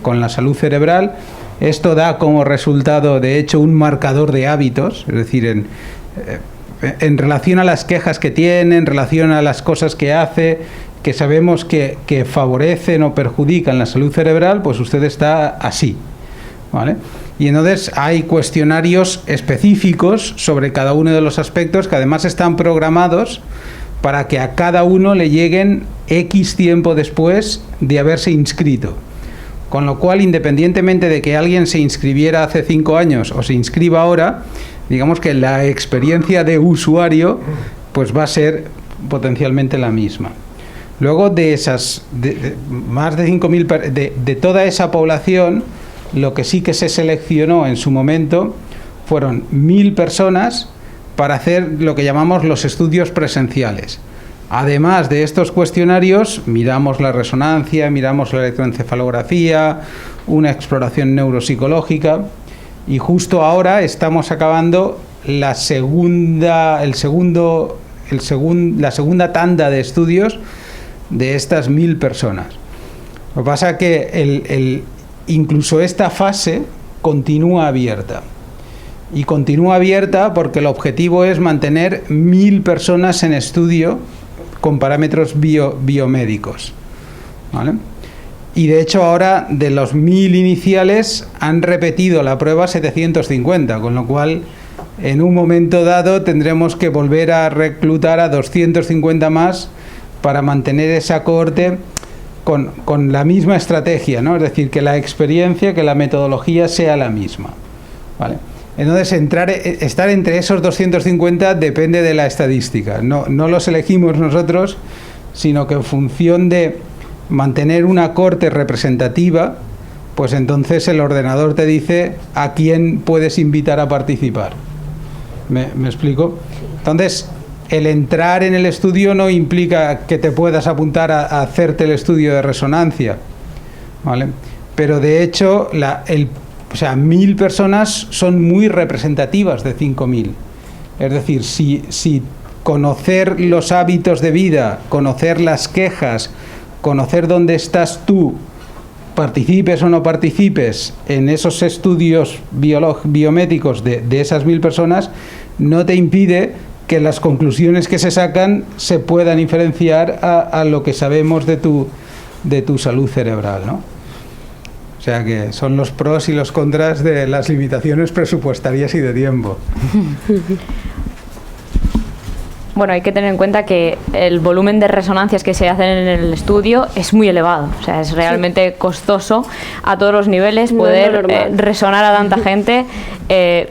con la salud cerebral. Esto da como resultado, de hecho, un marcador de hábitos, es decir, en relación a las quejas que tiene, en relación a las cosas que hace, que sabemos que favorecen o perjudican la salud cerebral, pues usted está así, ¿vale? Y entonces hay cuestionarios específicos sobre cada uno de los aspectos, que además están programados para que a cada uno le lleguen X tiempo después de haberse inscrito. Con lo cual, independientemente de que alguien se inscribiera hace 5 años o se inscriba ahora, digamos que la experiencia de usuario pues va a ser potencialmente la misma. Luego, de esas más de 5.000, de toda esa población, lo que sí que se seleccionó en su momento fueron 1.000 personas para hacer lo que llamamos los estudios presenciales. Además de estos cuestionarios, miramos la resonancia, miramos la electroencefalografía, una exploración neuropsicológica, y justo ahora estamos acabando la segunda tanda de estudios de estas 1.000 personas. Lo que pasa es que incluso esta fase continúa abierta. Y continúa abierta porque el objetivo es mantener 1.000 personas en estudio con parámetros biomédicos, ¿vale? Y de hecho ahora, de los 1.000 iniciales, han repetido la prueba 750, con lo cual en un momento dado tendremos que volver a reclutar a 250 más para mantener esa cohorte con la misma estrategia, ¿no? Es decir, que la experiencia, que la metodología sea la misma, ¿vale? Entonces, estar entre esos 250 depende de la estadística. No los elegimos nosotros, sino que en función de mantener una corte representativa, pues entonces el ordenador te dice a quién puedes invitar a participar. ¿Me explico? Entonces, el entrar en el estudio no implica que te puedas apuntar a hacerte el estudio de resonancia, ¿vale? Pero de hecho, 1.000 personas son muy representativas de 5.000. Es decir, si conocer los hábitos de vida, conocer las quejas, conocer dónde estás tú, participes o no participes en esos estudios biométricos de esas 1.000 personas, no te impide que las conclusiones que se sacan se puedan inferenciar a lo que sabemos de tu salud cerebral, ¿no? O sea que son los pros y los contras de las limitaciones presupuestarias y de tiempo. Bueno, hay que tener en cuenta que el volumen de resonancias que se hacen en el estudio es muy elevado. O sea, es realmente costoso a todos los niveles poder resonar a tanta gente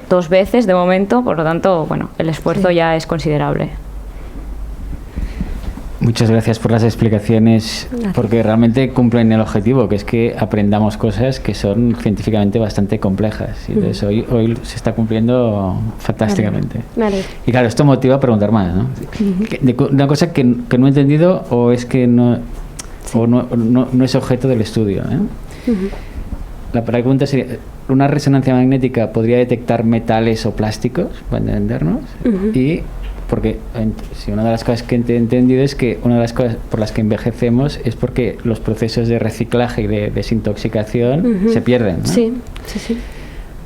2 veces de momento. Por lo tanto, bueno, el esfuerzo ya es considerable. Muchas gracias por las explicaciones, porque realmente cumplen el objetivo, que es que aprendamos cosas que son científicamente bastante complejas. Y entonces hoy se está cumpliendo fantásticamente. Vale. Y claro, esto motiva a preguntar más, ¿no? Una cosa que no he entendido, o es que no es objeto del estudio, ¿eh? La pregunta sería, ¿una resonancia magnética podría detectar metales o plásticos, para entendernos? Y porque si una de las cosas que he entendido es que una de las cosas por las que envejecemos es porque los procesos de reciclaje y de desintoxicación se pierden, ¿no? Sí.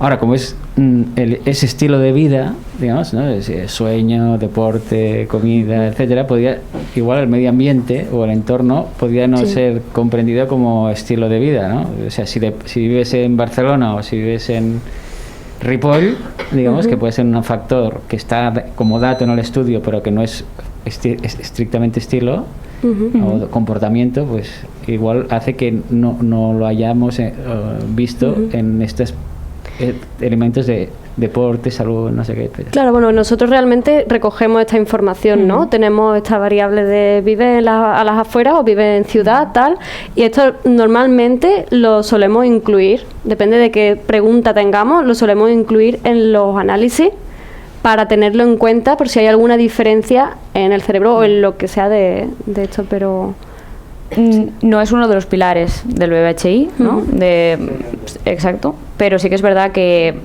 Ahora, como es ese estilo de vida, digamos, ¿no? Sueño, deporte, comida, etcétera, igual el medio ambiente o el entorno podría no ser comprendido como estilo de vida, ¿no? O sea, si vives en Barcelona o si vives en Ripoll, digamos, que puede ser un factor que está como dato en el estudio, pero que no es estrictamente estilo o comportamiento, pues igual hace que no lo hayamos visto en estos elementos de deporte, salud, no sé qué. Claro, bueno, nosotros realmente recogemos esta información, ¿no? Tenemos esta variable de vive a las afueras o vive en ciudad, tal, y esto normalmente lo solemos incluir, depende de qué pregunta tengamos, lo solemos incluir en los análisis para tenerlo en cuenta por si hay alguna diferencia en el cerebro o en lo que sea de esto, pero... No es uno de los pilares del VBHI, ¿no? Exacto, pero sí que es verdad que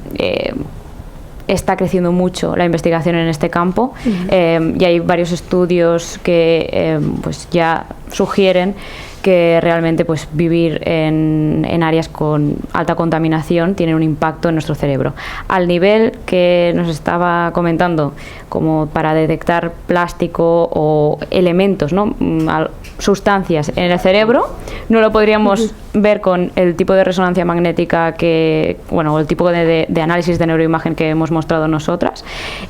está creciendo mucho la investigación en este campo y hay varios estudios que pues ya sugieren que realmente pues vivir en áreas con alta contaminación tiene un impacto en nuestro cerebro. Al nivel que nos estaba comentando, como para detectar plástico o elementos, ¿no? Sustancias en el cerebro, no lo podríamos ver con el tipo de resonancia magnética o el tipo de análisis de neuroimagen que hemos mostrado nosotras,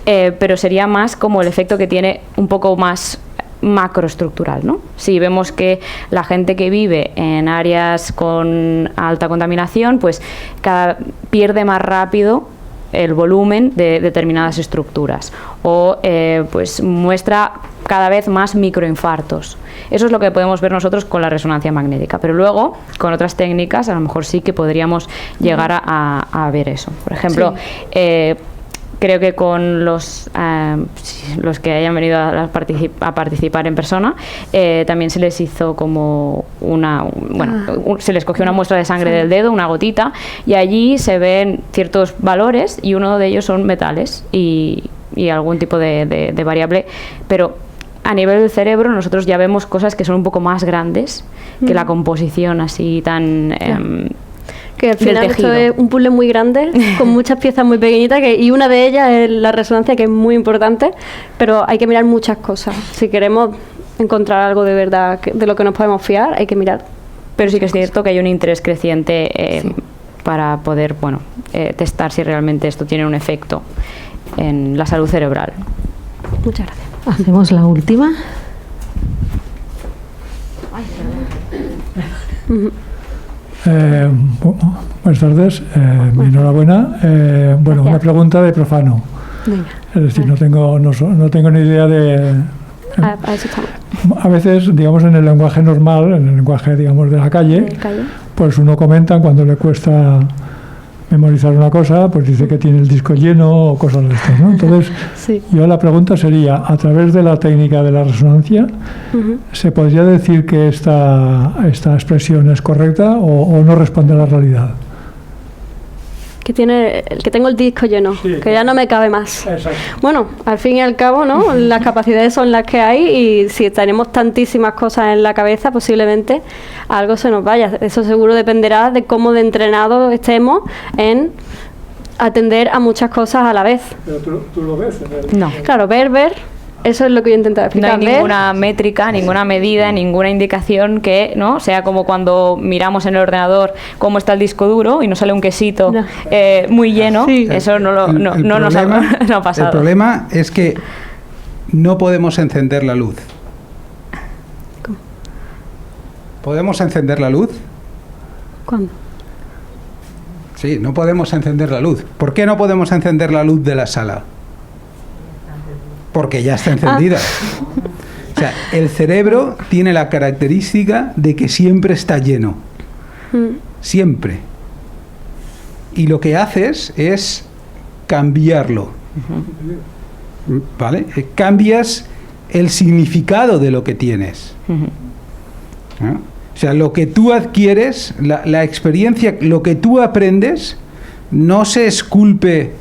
pero sería más como el efecto que tiene un poco más macroestructural, ¿no? Si vemos que la gente que vive en áreas con alta contaminación, pues pierde más rápido el volumen de determinadas estructuras o pues muestra cada vez más microinfartos. Eso es lo que podemos ver nosotros con la resonancia magnética, pero luego con otras técnicas a lo mejor sí que podríamos llegar a ver eso. Por ejemplo, creo que con los que hayan venido a participar en persona, también se les hizo como se les cogió una muestra de sangre del dedo, una gotita, y allí se ven ciertos valores y uno de ellos son metales y algún tipo de variable, pero a nivel del cerebro nosotros ya vemos cosas que son un poco más grandes que la composición así tan... que al final esto es un puzzle muy grande con muchas piezas muy pequeñitas y una de ellas es la resonancia, que es muy importante, pero hay que mirar muchas cosas. Si queremos encontrar algo de verdad de lo que nos podemos fiar, hay que mirar. Pero sí que es cierto que hay un interés creciente para poder testar si realmente esto tiene un efecto en la salud cerebral. Muchas gracias. Hacemos la última. Buenas tardes, enhorabuena. Una pregunta de profano. Venga. Es decir, no tengo ni idea de... A veces, digamos, en el lenguaje normal, en el lenguaje, digamos, de la calle, pues uno comenta cuando le cuesta memorizar una cosa, pues dice que tiene el disco lleno o cosas de estas, ¿no? Entonces, yo la pregunta sería, a través de la técnica de la resonancia, ¿se podría decir que esta expresión es correcta o no responde a la realidad? Que tengo el disco lleno, que ya no me cabe más. Exacto. Bueno, al fin y al cabo, ¿no? Las capacidades son las que hay y si tenemos tantísimas cosas en la cabeza, posiblemente algo se nos vaya. Eso seguro dependerá de cómo de entrenados estemos en atender a muchas cosas a la vez. Pero tú lo ves. No. Claro, ver. Eso es lo que yo intento explicar. No hay ninguna métrica, ninguna medida, ninguna indicación que no sea como cuando miramos en el ordenador cómo está el disco duro y nos sale un quesito muy lleno. Eso no nos ha pasado. El problema es que no podemos encender la luz. ¿Cómo? ¿Podemos encender la luz? ¿Cuándo? Sí, no podemos encender la luz. ¿Por qué no podemos encender la luz de la sala? Porque ya está encendida. O sea, el cerebro tiene la característica de que siempre está lleno. Siempre. Y lo que haces es cambiarlo. ¿Vale? Cambias el significado de lo que tienes. ¿No? O sea, lo que tú adquieres, la experiencia, lo que tú aprendes, no se esculpe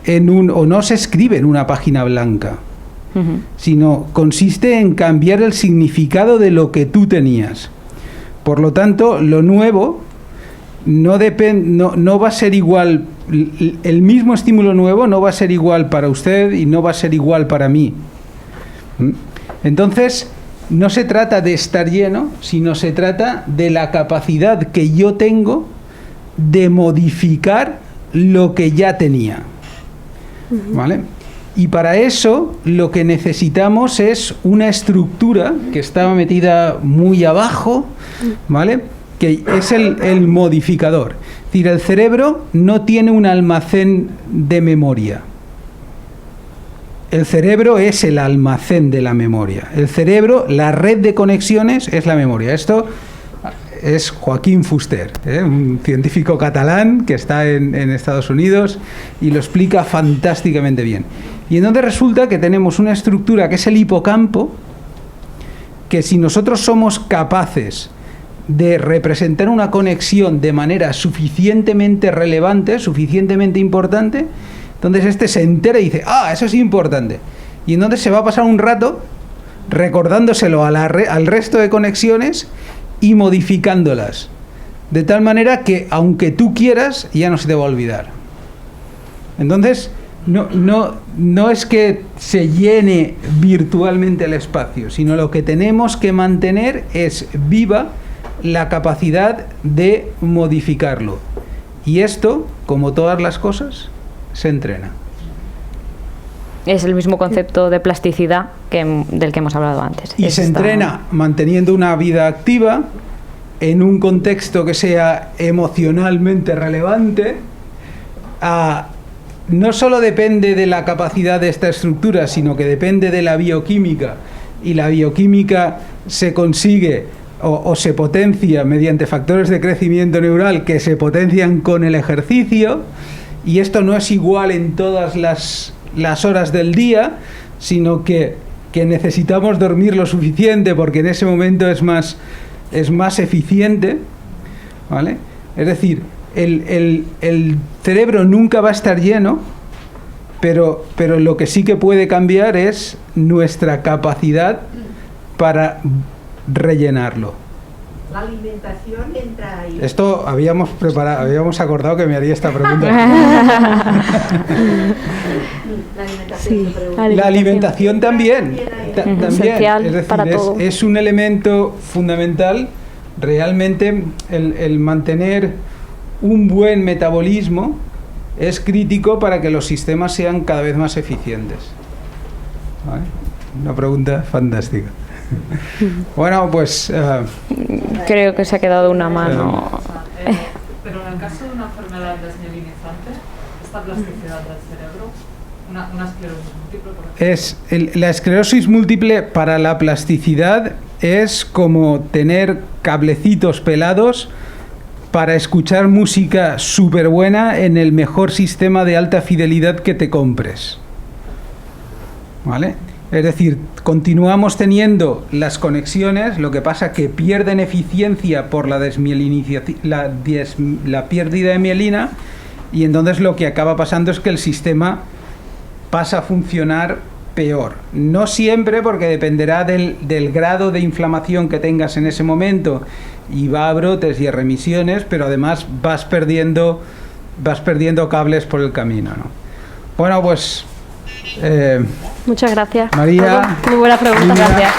o no se escribe en una página blanca. Sino consiste en cambiar el significado de lo que tú tenías. Por lo tanto, lo nuevo no va a ser igual, el mismo estímulo nuevo no va a ser igual para usted y no va a ser igual para mí. Entonces, no se trata de estar lleno, sino se trata de la capacidad que yo tengo de modificar lo que ya tenía. ¿Vale? Y para eso lo que necesitamos es una estructura que estaba metida muy abajo, ¿vale? Que es el modificador. Es decir, el cerebro no tiene un almacén de memoria. El cerebro es el almacén de la memoria. El cerebro, la red de conexiones es la memoria. Esto es Joaquín Fuster, un científico catalán que está en Estados Unidos y lo explica fantásticamente bien. Y entonces resulta que tenemos una estructura que es el hipocampo, que si nosotros somos capaces de representar una conexión de manera suficientemente relevante, suficientemente importante, entonces este se entera y dice, eso es importante. Y entonces se va a pasar un rato recordándoselo al resto de conexiones y modificándolas. De tal manera que, aunque tú quieras, ya no se te va a olvidar. Entonces, no es que se llene virtualmente el espacio, sino lo que tenemos que mantener es viva la capacidad de modificarlo. Y esto, como todas las cosas, se entrena. Es el mismo concepto de plasticidad del que hemos hablado antes. Y se entrena manteniendo una vida activa en un contexto que sea emocionalmente relevante. No solo depende de la capacidad de esta estructura, sino que depende de la bioquímica. Y la bioquímica se consigue o se potencia mediante factores de crecimiento neural que se potencian con el ejercicio. Y esto no es igual en todas las horas del día, sino que necesitamos dormir lo suficiente porque en ese momento es más eficiente, ¿vale? Es decir, el cerebro nunca va a estar lleno, pero lo que sí que puede cambiar es nuestra capacidad para rellenarlo. La alimentación entra ahí. Esto habíamos acordado que me haría esta pregunta. La alimentación también. Esencial es decir, para todo. Es un elemento fundamental. Realmente el mantener un buen metabolismo es crítico para que los sistemas sean cada vez más eficientes. ¿Vale? Una pregunta fantástica. Bueno, pues creo que se ha quedado una mano. Pero en el caso de una enfermedad desmielinizante, esta plasticidad del cerebro, una esclerosis múltiple, por ejemplo. La esclerosis múltiple para la plasticidad es como tener cablecitos pelados para escuchar música súper buena en el mejor sistema de alta fidelidad que te compres. ¿Vale? Es decir, continuamos teniendo las conexiones, lo que pasa que pierden eficiencia por la desmielinización, la pérdida de mielina, y entonces lo que acaba pasando es que el sistema pasa a funcionar peor. No siempre, porque dependerá del grado de inflamación que tengas en ese momento, y va a brotes y a remisiones, pero además vas perdiendo cables por el camino, ¿no? Bueno, pues... muchas gracias. María. Muy buena pregunta, gracias.